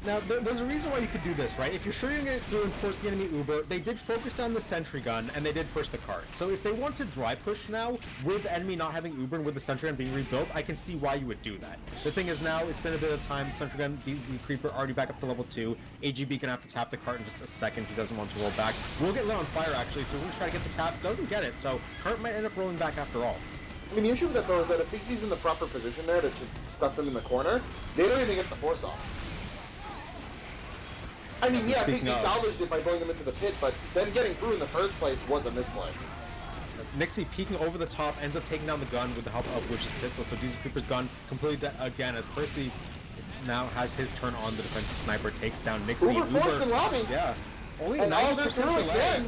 Now, there's a reason why you could do this, right? If you're sure you're going to reinforce the enemy Uber, they did focus down the sentry gun, and they did push the cart. So if they want to dry push now, with the enemy not having Uber and with the sentry gun being rebuilt, I can see why you would do that. The thing is now, it's been a bit of time, sentry gun, DZ Creeper already back up to level 2, AGB gonna have to tap the cart in just a second, he doesn't want to roll back. We'll get lit on fire actually, so we're gonna try to get the tap, doesn't get it, so cart might end up rolling back after all. I mean, the issue with that though is that if Figsy's in the proper position there to stuff them in the corner, they don't even get the force off. I mean, yeah, Figsy salvaged it by blowing them into the pit, but them getting through in the first place was a misplay. Nixie peeking over the top, ends up taking down the gun with the help of Witch's pistol, so DZ Creeper's gun completely dead again as Percy now has his turn on the defensive sniper, takes down Nixie. Uber forced in lobby! Yeah. Only 90% again.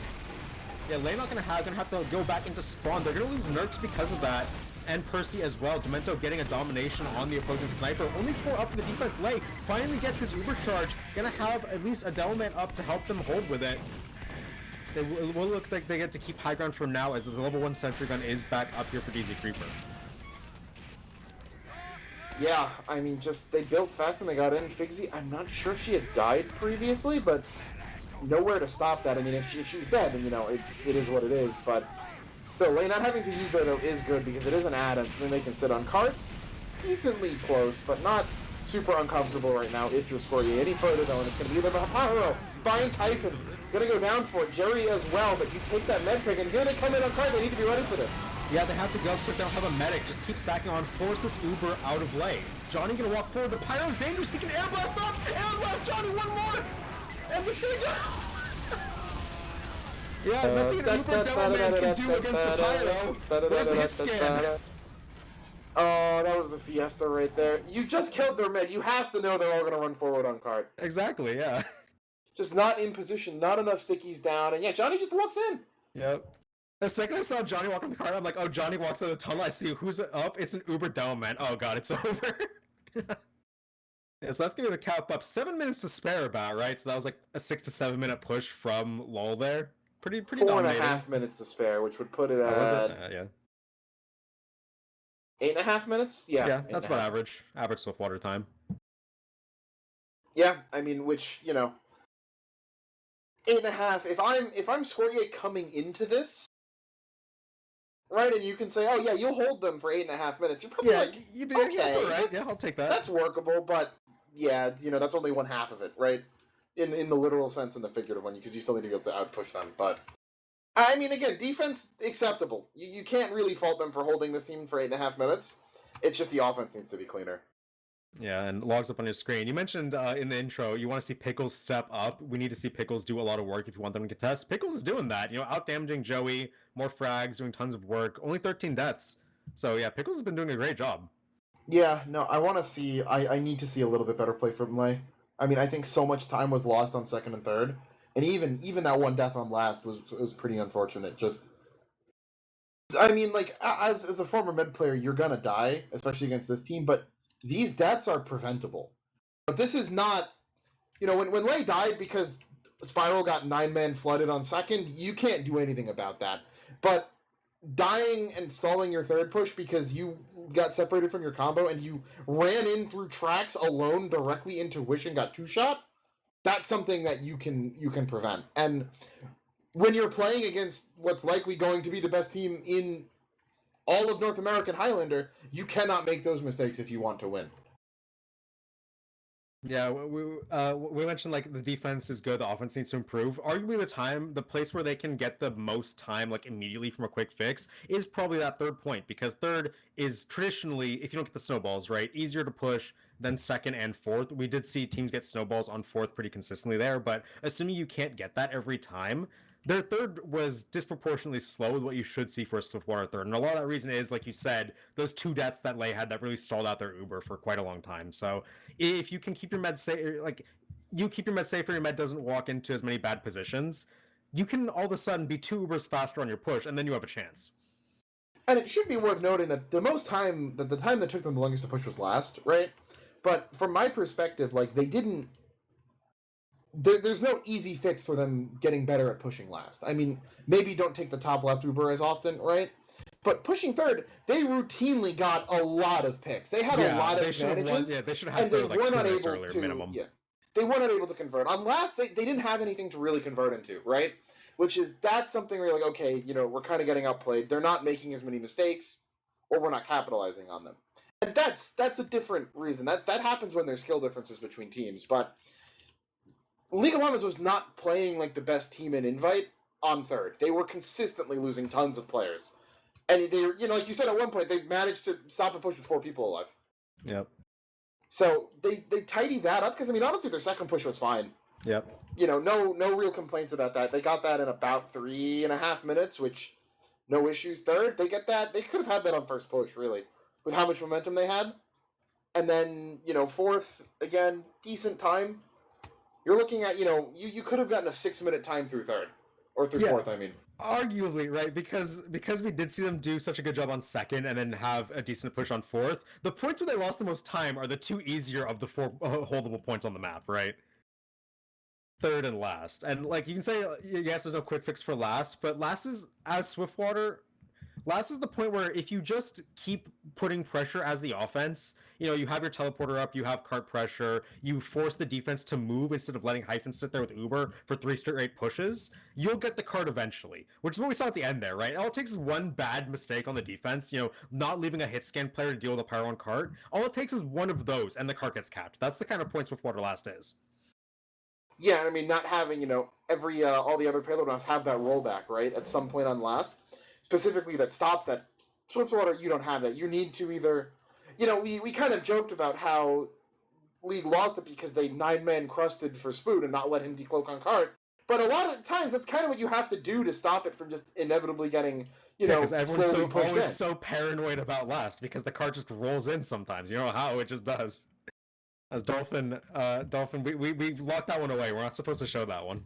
Yeah, Lay not gonna have to go back into spawn. They're gonna lose Nerks because of that. And Percy as well. Demento getting a domination on the opposing sniper. Only 4 up for the defense. Lay finally gets his Uber charge. Gonna have at least a Delman up to help them hold with it. It will look like they get to keep high ground for now as the level 1 sentry gun is back up here for DZ Creeper. Yeah, I mean, just they built fast when they got in. Figsy, I'm not sure if she had died previously, but nowhere to stop that. I mean, if she was dead, then, you know, it is what it is, but still, Lay not having to use there, though, is good because it is an add-on, so then they can sit on carts decently close, but not super uncomfortable right now if you're Squirtyay any further, though, and it's going to be either Paharo, finds Hyphen, going to go down for it, Jerry as well, but you take that med pick, and here they come in on cart, they need to be ready for this. Yeah, they have to go because they don't have a medic. Just keep sacking on, force this Uber out of Lay. Johnny gonna walk forward, the Pyro's dangerous, he can air blast up! Air blast, Johnny, one more! And this gonna go! Yeah, nothing an Uber Devilman can do against a Pyro. Where's the hit scan? Oh, that was a fiesta right there. You just killed their med. You have to know they're all going to run forward on cart. Exactly, yeah. Just not in position, not enough stickies down, and yeah, Johnny just walks in. Yep. The second I saw Johnny walk on the cart, I'm like, oh, Johnny walks out of the tunnel, I see who's up, it's an Uber Devilman. Oh god, it's over. Yeah, so that's gonna be the cap up. 7 minutes to spare about, right? So that was like a 6 to 7 minute push from Lol there. Pretty 4.5 minutes to spare, which would put it at... yeah. 8.5 minutes? Yeah. Yeah, that's about average. Average Swiftwater time. Yeah, I mean, which, you know... 8.5. If I'm Squirtyay coming into this, right, and you can say, oh yeah, you'll hold them for 8.5 minutes. You're probably like, okay, that's all right. Yeah, I'll take that. That's workable, but yeah, you know, that's only one half of it, right? In the literal sense and the figurative one, because you still need to be able to outpush them. But I mean, again, defense acceptable. You can't really fault them for holding this team for 8.5 minutes. It's just the offense needs to be cleaner. Yeah, and logs up on your screen. You mentioned in the intro you want to see Pickles step up. We need to see Pickles do a lot of work if you want them to contest. Pickles is doing that. You know, out-damaging Joey, more frags, doing tons of work. Only 13 deaths. So yeah, Pickles has been doing a great job. Yeah, no, I want to see... I need to see a little bit better play from Lay. I mean, I think so much time was lost on second and third. And even that one death on last was pretty unfortunate. Just... I mean, like, as a former med player, you're gonna die, especially against this team, but these deaths are preventable. But this is not... You know, when Lay died because Spiral got 9-man flooded on second, you can't do anything about that. But dying and stalling your third push because you got separated from your combo and you ran in through tracks alone directly into Wish and got 2-shot, that's something that you can prevent. And when you're playing against what's likely going to be the best team in all of North American Highlander, you cannot make those mistakes if you want to win. Yeah, we mentioned like the defense is good, the offense needs to improve. Arguably, the place where they can get the most time, like immediately from a quick fix, is probably that third point, because third is traditionally, if you don't get the snowballs, right, easier to push than second and fourth. We did see teams get snowballs on fourth pretty consistently there, but assuming you can't get that every time, their third was disproportionately slow with what you should see for a Swiftwater third. And a lot of that reason is, like you said, those two deaths that Lei had that really stalled out their Uber for quite a long time. So if you can keep your med safe, like you keep your med safe, or your med doesn't walk into as many bad positions, you can all of a sudden be 2 Ubers faster on your push, and then you have a chance. And it should be worth noting that the time that took them the longest to push was last, right? But from my perspective, like they didn't. There's no easy fix for them getting better at pushing last. I mean, maybe don't take the top left Uber as often, right? But pushing third, they routinely got a lot of picks. They had a lot of advantages. They should have had third like 2 minutes earlier minimum. Yeah, they were not able to convert. On last, they didn't have anything to really convert into, right? That's something where you're like, okay, we're kind of getting outplayed. They're not making as many mistakes, or we're not capitalizing on them. And that's a different reason. That happens when there's skill differences between teams. But League of Legends was not playing like the best team in Invite on third. They were consistently losing tons of players. And they, like you said at one point, they managed to stop a push with 4 people alive. Yep. So they tidied that up, because, I mean, honestly, their second push was fine. Yep. No real complaints about that. They got that in about 3.5 minutes, which, no issues. Third, they get that. They could have had that on first push, really, with how much momentum they had. And then, fourth, again, decent time. You're looking at, you could have gotten a 6-minute time through third. Or through fourth, I mean. Arguably, right? Because we did see them do such a good job on second and then have a decent push on fourth. The points where they lost the most time are the 2 easier of the 4 holdable points on the map, right? Third and last. And, like, you can say, yes, there's no quick fix for last, but last is, as Swiftwater, last is the point where if you just keep putting pressure as the offense, you have your teleporter up, you have cart pressure, you force the defense to move instead of letting Hyphen sit there with Uber for 3 straight pushes, you'll get the cart eventually, which is what we saw at the end there, right? All it takes is one bad mistake on the defense, not leaving a hit scan player to deal with a pyro on cart. All it takes is one of those and the cart gets capped. That's the kind of points Swiftwater last is. Yeah, I mean, not having, every, all the other payload rounds have that rollback, right? At some point on last. Specifically, that stops that. Swiftwater, you don't have that. You need to either... we kind of joked about how League lost it because they 9-man crusted for Spoot and not let him decloak on cart. But a lot of times, that's kind of what you have to do to stop it from just inevitably getting, because everyone's slowly pushed always in. so paranoid about last, because the cart just rolls in sometimes. You know how it just does. As Dolphin, we locked that one away. We're not supposed to show that one.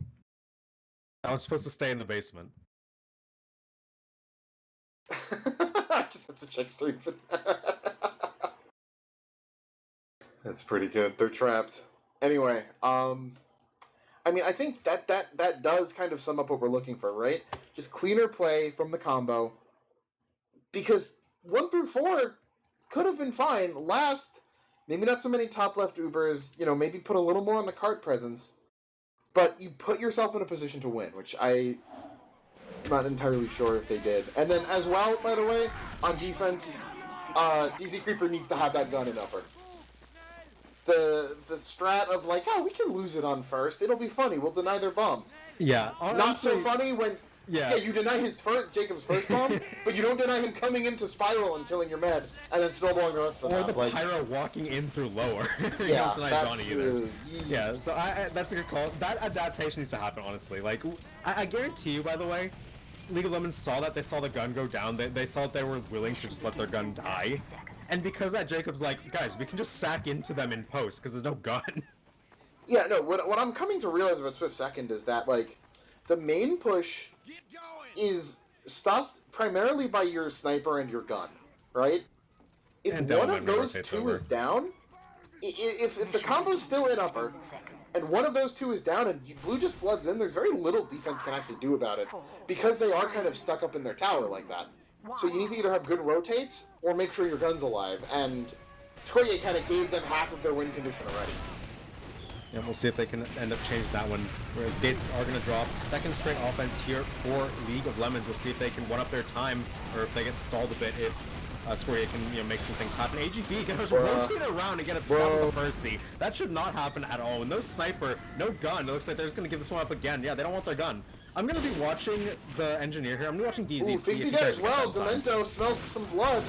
That one's supposed to stay in the basement. That's a check stream for that. That's pretty good. They're trapped. Anyway, I mean, I think that does kind of sum up what we're looking for, right? Just cleaner play from the combo. Because 1 through 4 could have been fine. Last, maybe not so many top left Ubers, maybe put a little more on the cart presence. But you put yourself in a position to win, which I'm not entirely sure if they did. And then as well, by the way, on defense, DC Creeper needs to have that gun in upper. The strat of like, oh, we can lose it on first. It'll be funny. We'll deny their bomb. Yeah. Not so funny when you deny Jacob's first bomb, but you don't deny him coming into Spiral and killing your med, and then snowballing the rest of the map. Or the pyro walking in through lower. You Yeah, don't deny that's Johnny either. Yeah, so that's a good call. That adaptation needs to happen, honestly. Like, I guarantee you, by the way, League of Legends saw that. They saw the gun go down. They saw that they were willing to just let their gun die. And because that, Jacob's like, guys, we can just sack into them in post because there's no gun. Yeah, no, what I'm coming to realize about Swift Second is that, like, the main push is stuffed primarily by your sniper and your gun, right? If one of those two is down, if the combo's still in upper, and one of those two is down and blue just floods in, there's very little defense can actually do about it, because they are kind of stuck up in their tower like that. So you need to either have good rotates, or make sure your gun's alive, and Squirtyay kind of gave them half of their win condition already. And we'll see if they can end up changing that one. Whereas they are going to drop second straight offense here for League of Legends. We'll see if they can one-up their time, or if they get stalled a bit. If Squirtyay can make some things happen. AGB can just rotate around and get a stab with the Mercy. That should not happen at all. No sniper, no gun. It looks like they're just gonna give this one up again. Yeah, they don't want their gun. I'm gonna be watching the engineer here. I'm gonna be watching DZ. Ooh, Fixie dead as well. Demento smells some blood.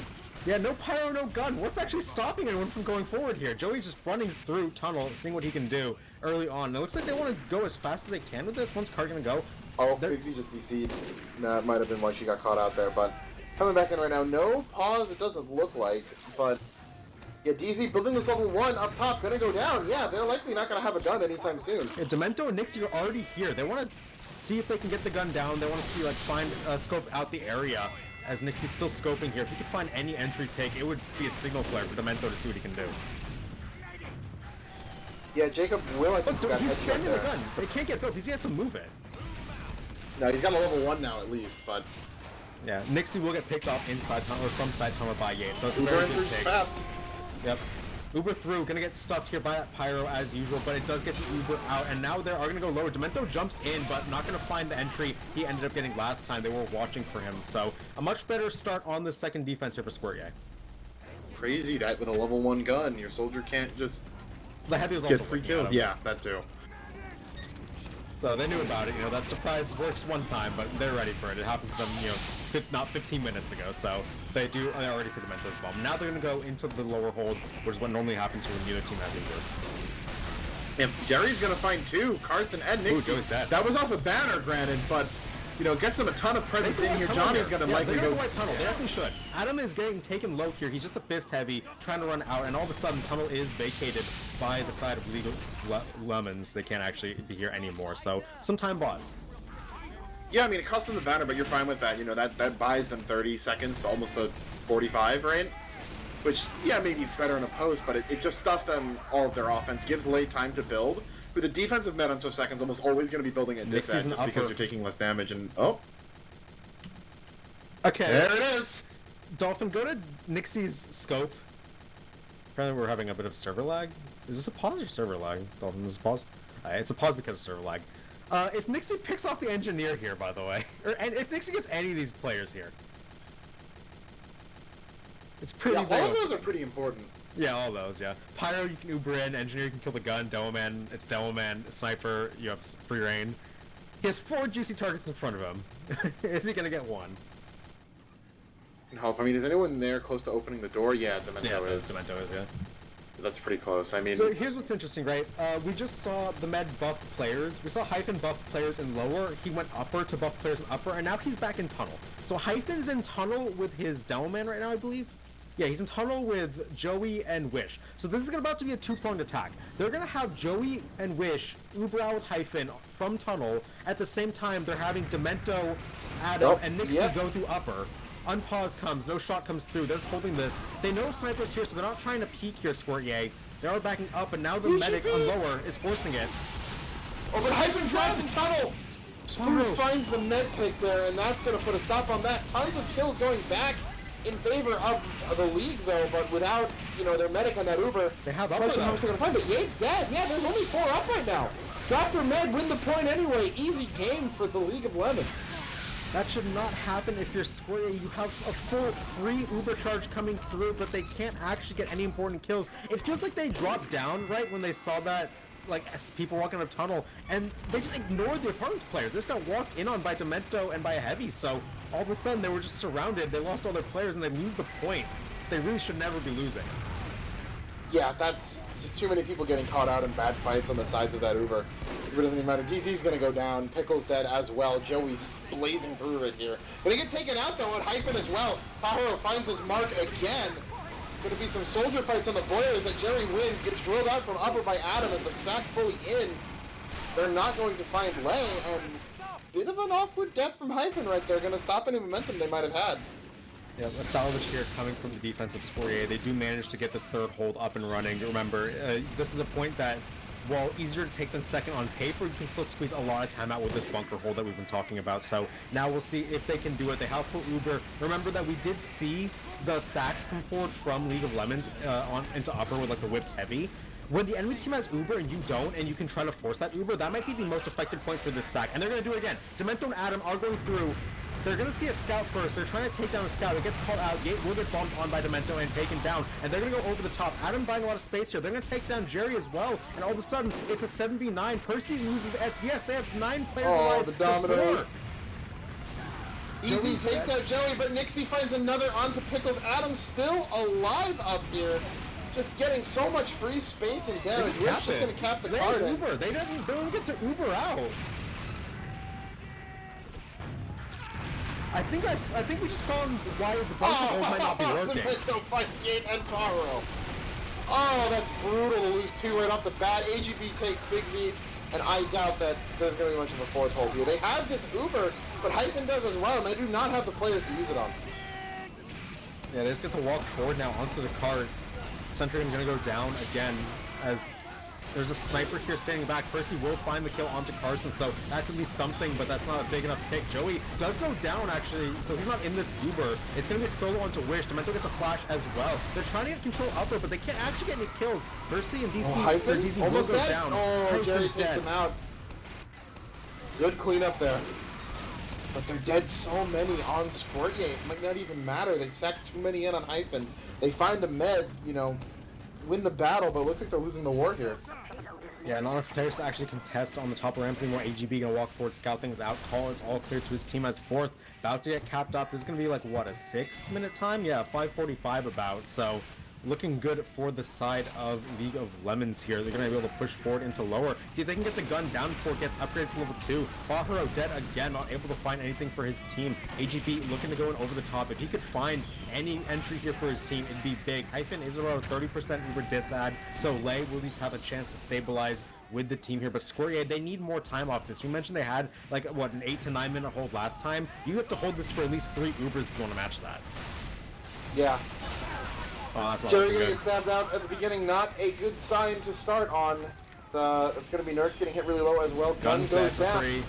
Yeah, no pyro, no gun. What's actually stopping anyone from going forward here? Joey's just running through tunnel, seeing what he can do early on. And it looks like they want to go as fast as they can with this. When's Car gonna go? Oh, Fixie just DC'd. That might have been why she got caught out there, but coming back in right now. No pause, it doesn't look like, but yeah, DZ building this level 1 up top, gonna go down. Yeah, they're likely not gonna have a gun anytime soon. Yeah, Demento and Nixie are already here. They want to see if they can get the gun down. They want to see, find scope out the area. As Nixie's still scoping here, if he could find any entry pick, it would just be a signal flare for Demento to see what he can do. Yeah, Jacob will, I think, he's standing the gun. They can't get built. He has to move it. No, he's got a level 1 now at least, but yeah, Nixie will get picked off inside tunnel or from side tunnel by Yates. So it's a very good pick. Yep. Uber through, gonna get stuck here by that pyro as usual, but it does get the Uber out, and now they are gonna go lower. Demento jumps in, but not gonna find the entry he ended up getting last time. They were watching for him, so a much better start on the second defense here for Squirtyay. Crazy that with a level 1 gun, your soldier can't just the heavy was get also free kills. Yeah, that too. So they knew about it, that surprise works one time, but they're ready for it. It happened to them, not 15 minutes ago, so they're ready for Demento as well. Now they're going to go into the lower hold, which is what normally happens when the other team has Uber. And Jerry's going to find 2, Carson and Nixie. That was off a banner, granted, but gets them a ton of presence in here. Johnny's going to likely go... White tunnel. They definitely should. Adam is getting taken low here. He's just a fist heavy, trying to run out, and all of a sudden, tunnel is vacated by the side of Legal Lemons. They can't actually be here anymore, so some time bought. Yeah, I mean, it cost them the banner, but you're fine with that. That buys them 30 seconds to almost a 45, right? Which, yeah, maybe it's better in a post, but it just stuffs them all of their offense, gives late time to build. With a defensive meta on Swift Seconds, almost always going to be building at this end just because you're taking less damage and... Oh. Okay. There it is! Dolphin, go to Nixie's scope. Apparently we're having a bit of server lag. Is this a pause or server lag? Dolphin, is this a pause? It's a pause because of server lag. If Nixie picks off the engineer here, by the way, and if Nixie gets any of these players here, it's pretty... Yeah, all of those are pretty important. Yeah, all those, yeah. Pyro, you can Uber in. Engineer, you can kill the gun. Demoman, it's Demoman. Sniper, you have free reign. He has 4 juicy targets in front of him. Is he gonna get 1? Help. I mean, is anyone there close to opening the door? Yeah, Demento is. Demento is, yeah. That's pretty close. I mean... So here's what's interesting, right? We just saw the Med buff players. We saw Hyphen buff players in lower. He went upper to buff players in upper, and now he's back in tunnel. So Hyphen's in tunnel with his Demoman right now, I believe. Yeah, he's in tunnel with Joey and Wish. So this is about to be a 2-pronged attack. They're going to have Joey and Wish Uber out with Hyphen from tunnel. At the same time, they're having Demento, Adam, and Nixie go through upper. Unpause comes, no shot comes through. They're just holding this. They know Sniper's here, so they're not trying to peek here, Squirtyay. They are backing up, and now the medic on lower is forcing it. Oh, but Hyphen drops in tunnel! Screw finds the med pick there, and that's going to put a stop on that. Tons of kills going back in favor of the league, though, but without, their medic on that Uber. They have upper, though. They're gonna find, but Yates dead. Yeah, there's only 4 up right now. Drop their med, win the point anyway. Easy game for the League of Lemons. That should not happen if you're Squirtyay. You have a full free Uber charge coming through, but they can't actually get any important kills. It feels like they dropped down right when they saw that, as people walking up tunnel, and they just ignored the opponent's player. They just got walked in on by Demento and by a heavy, so all of a sudden they were just surrounded. They lost all their players, and they lose the point. They really should never be losing. Yeah, that's just too many people getting caught out in bad fights on the sides of that Uber. Uber doesn't even matter. DZ's going to go down. Pickle's dead as well. Joey's blazing through it here. But he get taken out, though, on Hyphen as well. Pajaro finds his mark again. Going to be some soldier fights on the boilers that Jerry wins. Gets drilled out from upper by Adam as the sack's fully in. They're not going to find Lay, and bit of an awkward death from Hyphen right there. Going to stop any momentum they might have had. Yeah, a salvage here coming from the defense of Squirtyay. They do manage to get this third hold up and running. Remember, this is a point that, while easier to take than second on paper, you can still squeeze a lot of time out with this bunker hold that we've been talking about. So now we'll see if they can do it. They have full Uber. Remember that we did see the sacks come forward from League of Lemons on into upper with the whip heavy. When the enemy team has Uber and you don't, and you can try to force that Uber, that might be the most effective point for this sack. And they're going to do it again. Demento and Adam are going through. They're going to see a scout first. They're trying to take down a scout. It gets called out. Yate will get bumped on by Demento and taken down. And they're going to go over the top. Adam buying a lot of space here. They're going to take down Jerry as well. And all of a sudden, it's a 7v9. Percy loses the SVS. They have 9 players alive. The dominoes. Easy takes out Joey, but Nixie finds another onto Pickles. Adam's still alive up here. Just getting so much free space and damage. We're just going to cap the card. Uber. They don't get to Uber out. I think we just found why the bunker hold might not be working. Demento finds Yate and Paro. Oh, that's brutal to lose 2 right off the bat. AGB takes Big Z, and I doubt that there's going to be much of a 4th hold here. They have this Uber, but Hyphen does as well, and they do not have the players to use it on. Yeah, they just get to walk forward now onto the cart. Sentry is going to go down again as there's a sniper here standing back. Percy will find the kill onto Carson, so that's at least something, but that's not a big enough pick. Joey does go down, actually, so he's not in this Uber. It's going to be a solo onto Wish. Demento gets a flash as well. They're trying to get control upper, but they can't actually get any kills. Percy and DC, DC almost will go dead. down. Oh, Jerry takes him out. Good cleanup there. But they're dead so many on Squirtyay. It might not even matter. They sacked too many in on Hyphen. They find the med, you know, win the battle, but it looks like they're losing the war here. Yeah, not enough players to actually contest on the top ramp anymore. AGB gonna walk forward, scout things out, call it's all clear to his team as 4th. About to get capped up. This is gonna be like, what, a 6-minute time? Yeah, 5:45 about, so looking good for the side of League of Lemons here. They're going to be able to push forward into lower. See if they can get the gun down before it gets upgraded to level 2. Baharo dead again, not able to find anything for his team. AGB looking to go in over the top. If he could find any entry here for his team, it'd be big. Hyphen is around 30% Uber disad, so Lay will at least have a chance to stabilize with the team here. But Squirtyay, they need more time off this. We mentioned they had, like, what, an 8 to 9 minute hold last time. You have to hold this for at least 3 Ubers if you want to match that. Yeah. Oh, Jerry gonna get stabbed out at the beginning. Not a good sign to start on. That's gonna be Nerds getting hit really low as well. Gun goes down.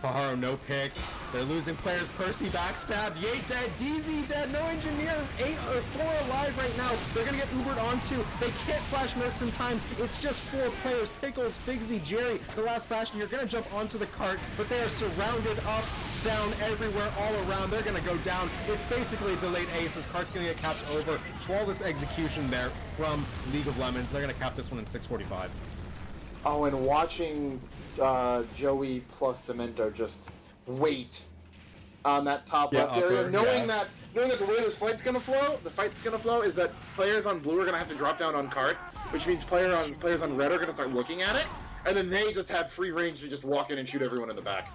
Paharo no pick. They're losing players. Percy backstabbed. Yate dead. DZ dead. No engineer. 8 or 4 alive right now. They're gonna get Ubered onto. They can't flash Nerds in time. It's just 4 players. Pickles, Figsy, Jerry, the last bastion. You're gonna jump onto the cart, but they are surrounded up, down, everywhere, all around. They're gonna go down. It's basically a delayed ace. This cart's gonna get capped over. Flawless execution there from League of Lemons. They're gonna cap this one in 6:45. Oh, and watching Joey plus Demento just wait on that top left area, knowing that the way this fight's gonna flow, is that players on blue are gonna have to drop down on cart, which means players on red are gonna start looking at it, and then they just have free range to just walk in and shoot everyone in the back.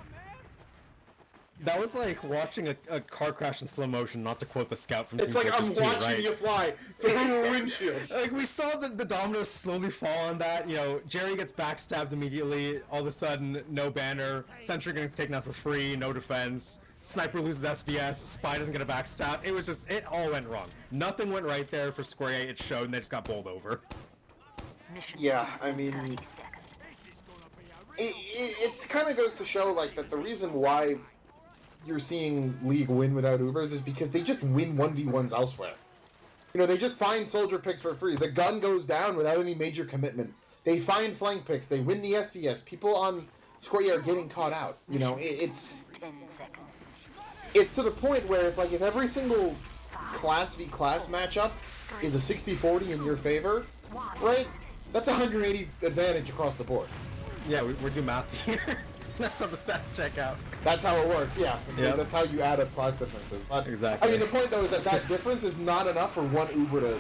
That was like watching a car crash in slow motion, not to quote the scout from It's Team like I'm Fortress 2, watching right? you fly through the windshield. Like, we saw the dominoes slowly fall on that. You know, Jerry gets backstabbed immediately. All of a sudden, no banner. Sentry getting taken out for free, no defense. Sniper loses SVS. Spy doesn't get a backstab. It was just, it all went wrong. Nothing went right there for Squirtyay. It showed, and they just got bowled over. Yeah, I mean, it kind of goes to show, like, that the reason why you're seeing League win without Ubers is because they just win 1v1s elsewhere. You know, they just find soldier picks for free. The gun goes down without any major commitment. They find flank picks. They win the SVS. People on Squirtyay are getting caught out. You know, it's to the point where if every single class v class matchup is a 60-40 in your favor, right? That's 180 advantage across the board. Yeah, we're doing math here. That's how the stats check out. That's how it works, yeah. That's how you add up class differences. But, exactly. I mean, the point, though, is that difference is not enough for one Uber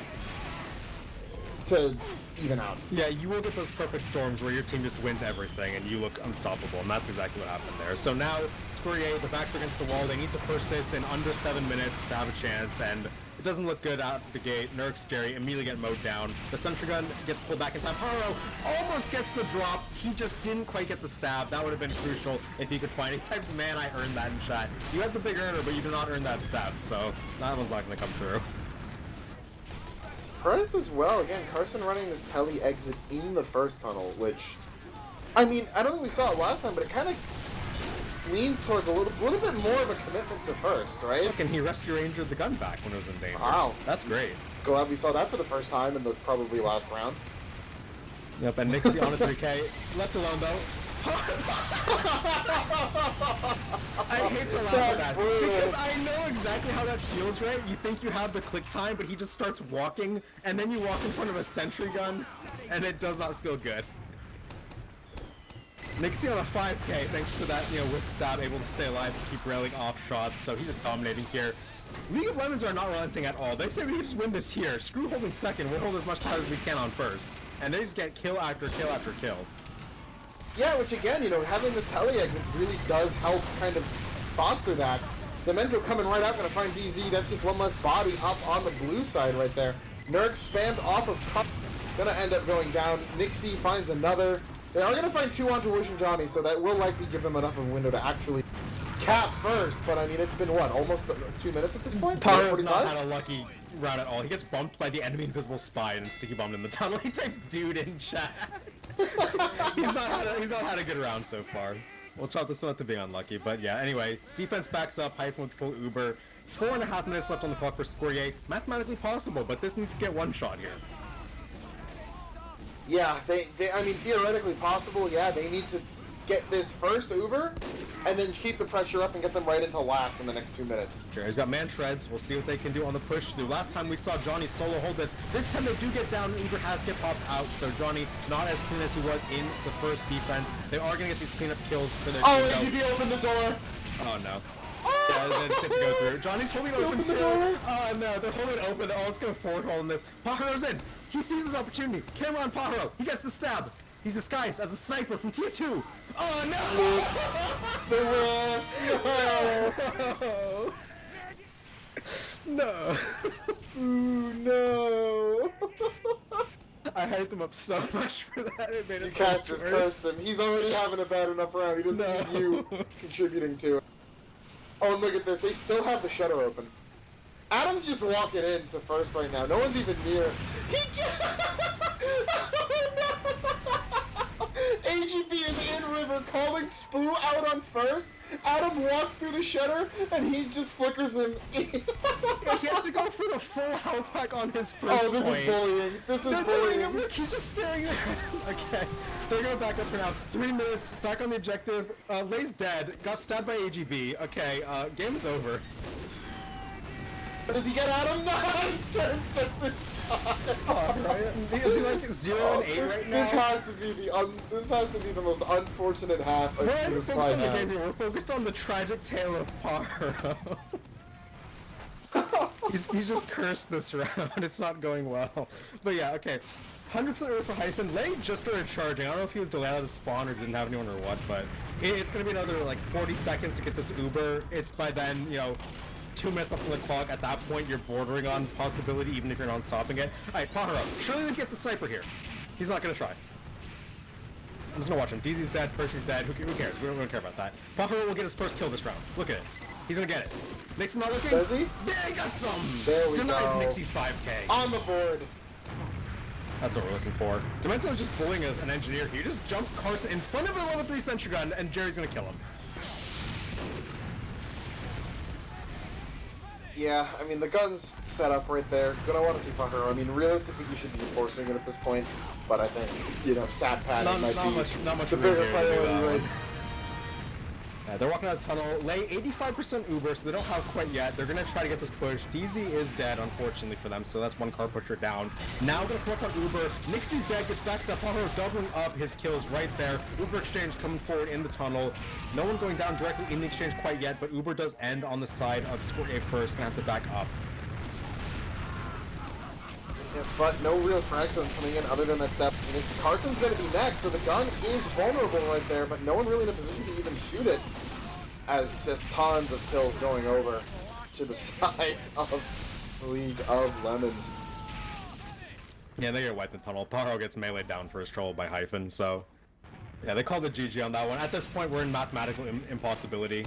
to even out. Yeah, you will get those perfect storms where your team just wins everything and you look unstoppable, and that's exactly what happened there. So now, Squirtyay, the backs are against the wall. They need to push this in under 7 minutes to have a chance, and it doesn't look good out the gate. Nurks, Jerry immediately get mowed down. The sentry gun gets pulled back in time. Haro almost gets the drop. He just didn't quite get the stab. That would have been crucial if he could find it. He types, man, I earned that in shot. You had the big earner, but you did not earn that stab, so that one's not going to come through. Surprised as well. Again, Carson running this tele exit in the first tunnel, which, I mean, I don't think we saw it last time, but it kind of leans towards a little bit more of a commitment to first, right? Look, and he rescue rangered the gun back when it was in danger. Wow. That's great. Glad we saw that for the first time in the probably last round. Yep, and Nixie on a 3K. Left alone, though. I hate to laugh at that because I know exactly how that feels, right? You think you have the click time, but he just starts walking, and then you walk in front of a sentry gun, and it does not feel good. Nixie on a 5k, thanks to that, whip stab, able to stay alive and keep railing off shots, so he's just dominating here. League of Lemons are not relenting at all. They say we can just win this here. Screw holding second, we'll hold as much time as we can on first. And they just get kill after kill after kill. Yeah, which again, having the tele-exit really does help kind of foster that. Demento coming right out, gonna find DZ. That's just one less body up on the blue side right there. Nurk spammed off of Pup, gonna end up going down. Nixie finds another. They are gonna find 2 onto Wish and Johnny, so that will likely give them enough of a window to actually cap first. But I mean, it's been what, almost 2 minutes at this point? Pyro's not had a lucky round at all. He gets bumped by the enemy invisible spy and sticky bombed in the tunnel. He types "dude" in chat. he's not had a good round so far. We'll chalk this one up to being unlucky, but yeah. Anyway, defense backs up. Hyphen with full Uber. 4.5 minutes left on the clock for Squirtyay. Mathematically possible, but this needs to get one shot here. Yeah, I mean, theoretically possible. Yeah, they need to get this first Uber, and then keep the pressure up and get them right into last in the next 2 minutes. Sure, he's got man shreds. We'll see what they can do on the push through. Last time we saw Johnny solo hold this. This time they do get down, and Uber has to get popped out, so Johnny not as clean as he was in the first defense. They are going to get these cleanup kills for their team. AGB opened the door! Oh no. Yeah, they just get to go through. Johnny's holding it open too. Oh no, they're holding it open. Oh, let's go forward hold in this. Pajaro's in. He sees his opportunity. Camera on Pajaro. He gets the stab. He's disguised as a sniper from Tier 2. Oh no! The No. Ooh, no. I hyped him up so much for that. It made it You so can't just curse him. He's already having a bad enough round. He doesn't need you contributing to it. Oh, and look at this. They still have the shutter open. Adam's just walking in to first right now. No one's even near. He just... AGB is in river, calling Spoo out on first. Adam walks through the shutter, and he just flickers him. He has to go for the full health pack on his first Oh, this point. is bullying. This is bullying. Him. Look, he's just staring at him. Okay, they're going to back up for now. 3 minutes, back on the objective. Lay's dead, got stabbed by AGB. Okay, game is over. Does he get Adam? No, he turns just in time. Oh, right. Is he like 0 and 8 right now? This has to be the most unfortunate half I've seen this focused on the have. game here. We're focused on the tragic tale of Paro. he's just cursed this round. It's not going well. But yeah, okay. 100% over for Hyphen. Lay just started charging. I don't know if he was delayed out of the spawn or didn't have anyone or what, but it's going to be another like 40 seconds to get this Uber. It's by then, 2 minutes left on the clock. At that point, you're bordering on possibility, even if you're not stopping it. Alright, Pajaro. Surely he gets the sniper here. He's not going to try. I'm just going to watch him. DZ's dead, Percy's dead. Who cares? We don't care about that. Pajaro will get his first kill this round. Look at it. He's going to get it. Nix's not looking. Does he? Yeah, he got some. There we Denies go. Nixie's 5k. On the board. That's what we're looking for. Demento's just bullying an engineer. He just jumps Carson in front of a level 3 sentry gun, and Jerry's going to kill him. Yeah, I mean, the gun's set up right there. Gonna want to see Pajaro. I mean, realistically, you should be enforcing it at this point, but I think, stat padding might be not much the bigger priority, right? Yeah, they're walking out of the tunnel. Lay 85% Uber, so they don't have quite yet. They're going to try to get this push. DZ is dead, unfortunately for them, so that's one car pusher down. Now going to collect on Uber. Nixie's dead, gets back to Pajaro, doubling up his kills right there. Uber exchange coming forward in the tunnel. No one going down directly in the exchange quite yet, but Uber does end on the side of Squirtyay first. Going to have to back up. Yeah, but no real frags coming in other than that step. Carson's going to be next, so the gun is vulnerable right there, but no one really in a position to even shoot it. As just tons of kills going over to the side of League of Lemons. Yeah, they get wiped in the tunnel. Pajaro gets meleeed down for his troll by Hyphen, so... Yeah, they called the GG on that one. At this point, we're in mathematical impossibility.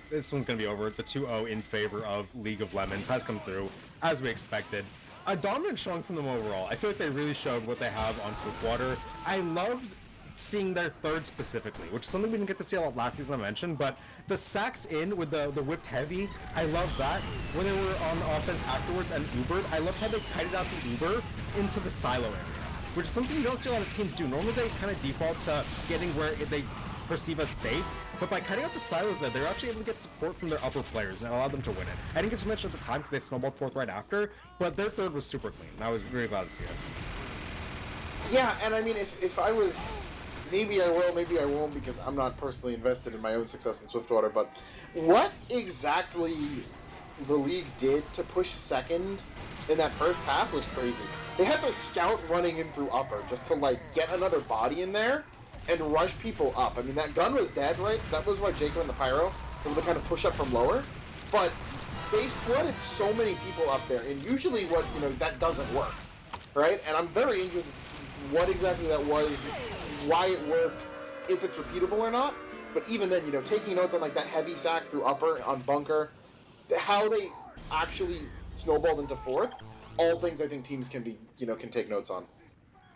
This one's going to be over. The 2-0 in favor of League of Lemons has come through, as we expected. A dominant showing from them overall. I feel like they really showed what they have on Swiftwater. I loved seeing their third specifically, which is something we didn't get to see a lot last season I mentioned, but the sacks in with the whipped heavy, I love that. When they were on offense afterwards and Ubered, I love how they kited out the Uber into the silo area, which is something you don't see a lot of teams do. Normally they kind of default to getting where they perceive as safe, but by cutting out the silos there, they're actually able to get support from their upper players and allow them to win it. I didn't get to mention at the time because they snowballed fourth right after, but their third was super clean. I was really glad to see it. Yeah, and I mean, if I was... Maybe I will, maybe I won't, because I'm not personally invested in my own success in Swiftwater, but what exactly the league did to push second in that first half was crazy. They had their scout running in through upper just to, like, get another body in there and rush people up. I mean, that gun was dead, right? So that was why Jacob and the Pyro were able to kind of push up from lower. But they flooded so many people up there, and usually that doesn't work, right? And I'm very interested to see what exactly that was, why it worked, if it's repeatable or not. But even then, taking notes on like that heavy sack through upper on bunker, how they actually snowballed into fourth, all things I think teams can take notes on.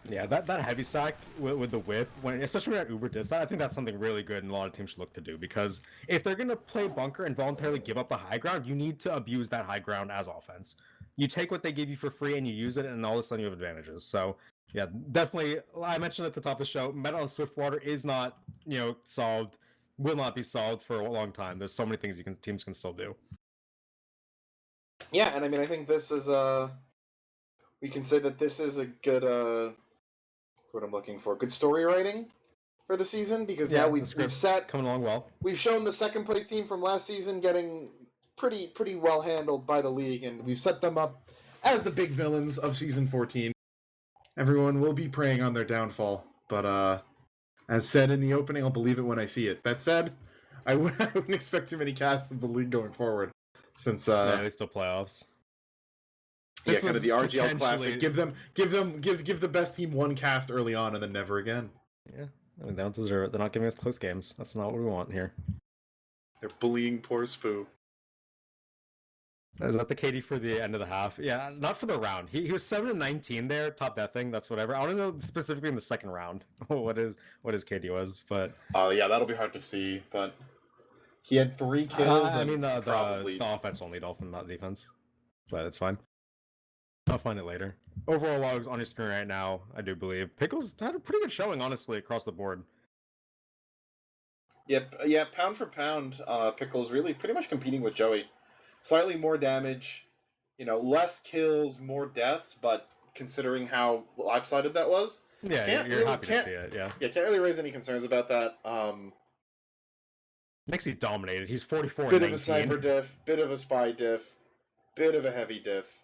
Yeah, that heavy sack with the whip, especially when at Uber dis, I think that's something really good and a lot of teams should look to do, because if they're going to play bunker and voluntarily give up the high ground, you need to abuse that high ground as offense. You take what they give you for free and you use it, and all of a sudden you have advantages. So yeah, definitely. I mentioned at the top of the show, meta on Swiftwater is not, solved, will not be solved for a long time. There's so many things teams can still do. Yeah, and I mean, I think this is we can say that this is a good that's what I'm looking for. Good story writing for the season, because now we've set coming along well. We've shown the second place team from last season getting pretty well handled by the league, and we've set them up as the big villains of season 14. Everyone will be preying on their downfall, but as said in the opening, I'll believe it when I see it. That said, I wouldn't expect too many casts of the league going forward, since it's still playoffs. This kind of the RGL classic. Give the best team one cast early on and then never again. Yeah, I mean, they don't deserve it. They're not giving us close games. That's not what we want here. They're bullying poor Spoo. Is that the KD for the end of the half? Yeah, not for the round. He was 7-19 there, top deathing. That's whatever. I want to know specifically in the second round what his KD was, but yeah, that'll be hard to see. But he had 3 kills. I mean, the offense only, Dolphin, not defense, but it's fine. I'll find it later. Overall logs on your screen right now, I do believe Pickles had a pretty good showing, honestly, across the board. Yep, yeah, pound for pound, Pickles really pretty much competing with Joey. Slightly more damage, less kills, more deaths, but considering how lopsided that was, yeah, you're happy to see it. Yeah, can't really raise any concerns about that. Nexy dominated. He's 44. Bit of a sniper diff, bit of a spy diff, bit of a heavy diff.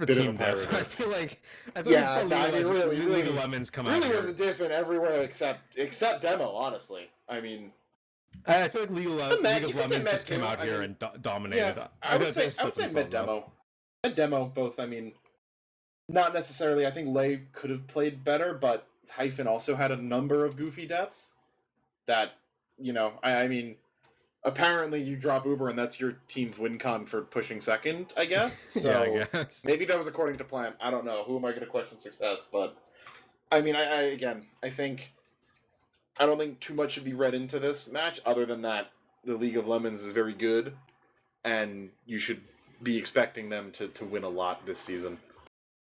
Team diff. I feel like really Lemons come out. Really was a diff in everywhere except demo. Honestly, I mean, I feel like League of Lemons just came out here and dominated. Yeah, I would say mid demo. Mid demo, both. I mean, not necessarily. I think Lay could have played better, but Hyphen also had a number of goofy deaths. That I mean. Apparently, you drop Uber, and that's your team's win con for pushing second, I guess. So yeah, I guess. Maybe that was according to plan. I don't know. Who am I going to question success? But I mean, I don't think too much should be read into this match. Other than that, the League of Lemons is very good, and you should be expecting them to win a lot this season.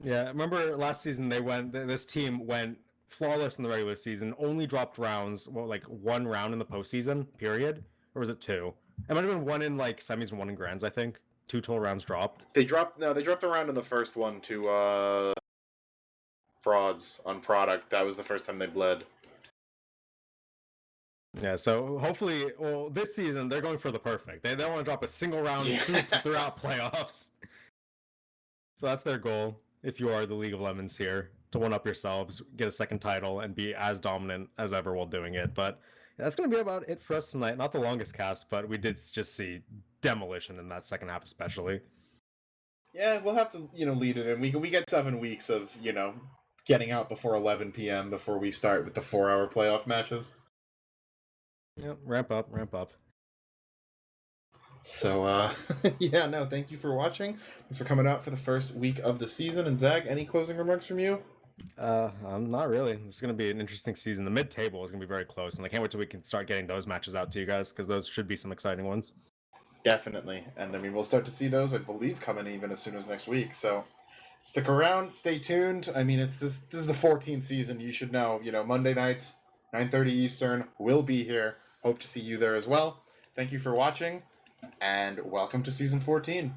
Yeah, remember last season this team went flawless in the regular season. Only dropped rounds, like 1 round in the postseason. Period. Or was it 2? It might have been 1 in like semis and 1 in grands, I think. 2 total rounds dropped. They dropped a round in the first one to frauds on product. That was the first time they bled. Yeah, so hopefully, this season they're going for the perfect. They don't want to drop a single round throughout playoffs. So that's their goal. If you are the League of Lemons here, to one up yourselves, get a second title, and be as dominant as ever while doing it. But that's going to be about it for us tonight. Not the longest cast, but we did just see demolition in that second half especially. Yeah, we'll have to, lead it in. We get 7 weeks of, getting out before 11 p.m. before we start with the 4-hour playoff matches. Yep, ramp up. So, thank you for watching. Thanks for coming out for the first week of the season. And Zach, any closing remarks from you? Not really. It's going to be an interesting season. The mid-table is going to be very close, and I can't wait till we can start getting those matches out to you guys, because those should be some exciting ones. Definitely. And, we'll start to see those, I believe, coming even as soon as next week. So, Stick around, stay tuned. I mean, it's this is the 14th season. You should know. Monday nights, 9:30 Eastern. We'll be here. Hope to see you there as well. Thank you for watching, and welcome to season 14.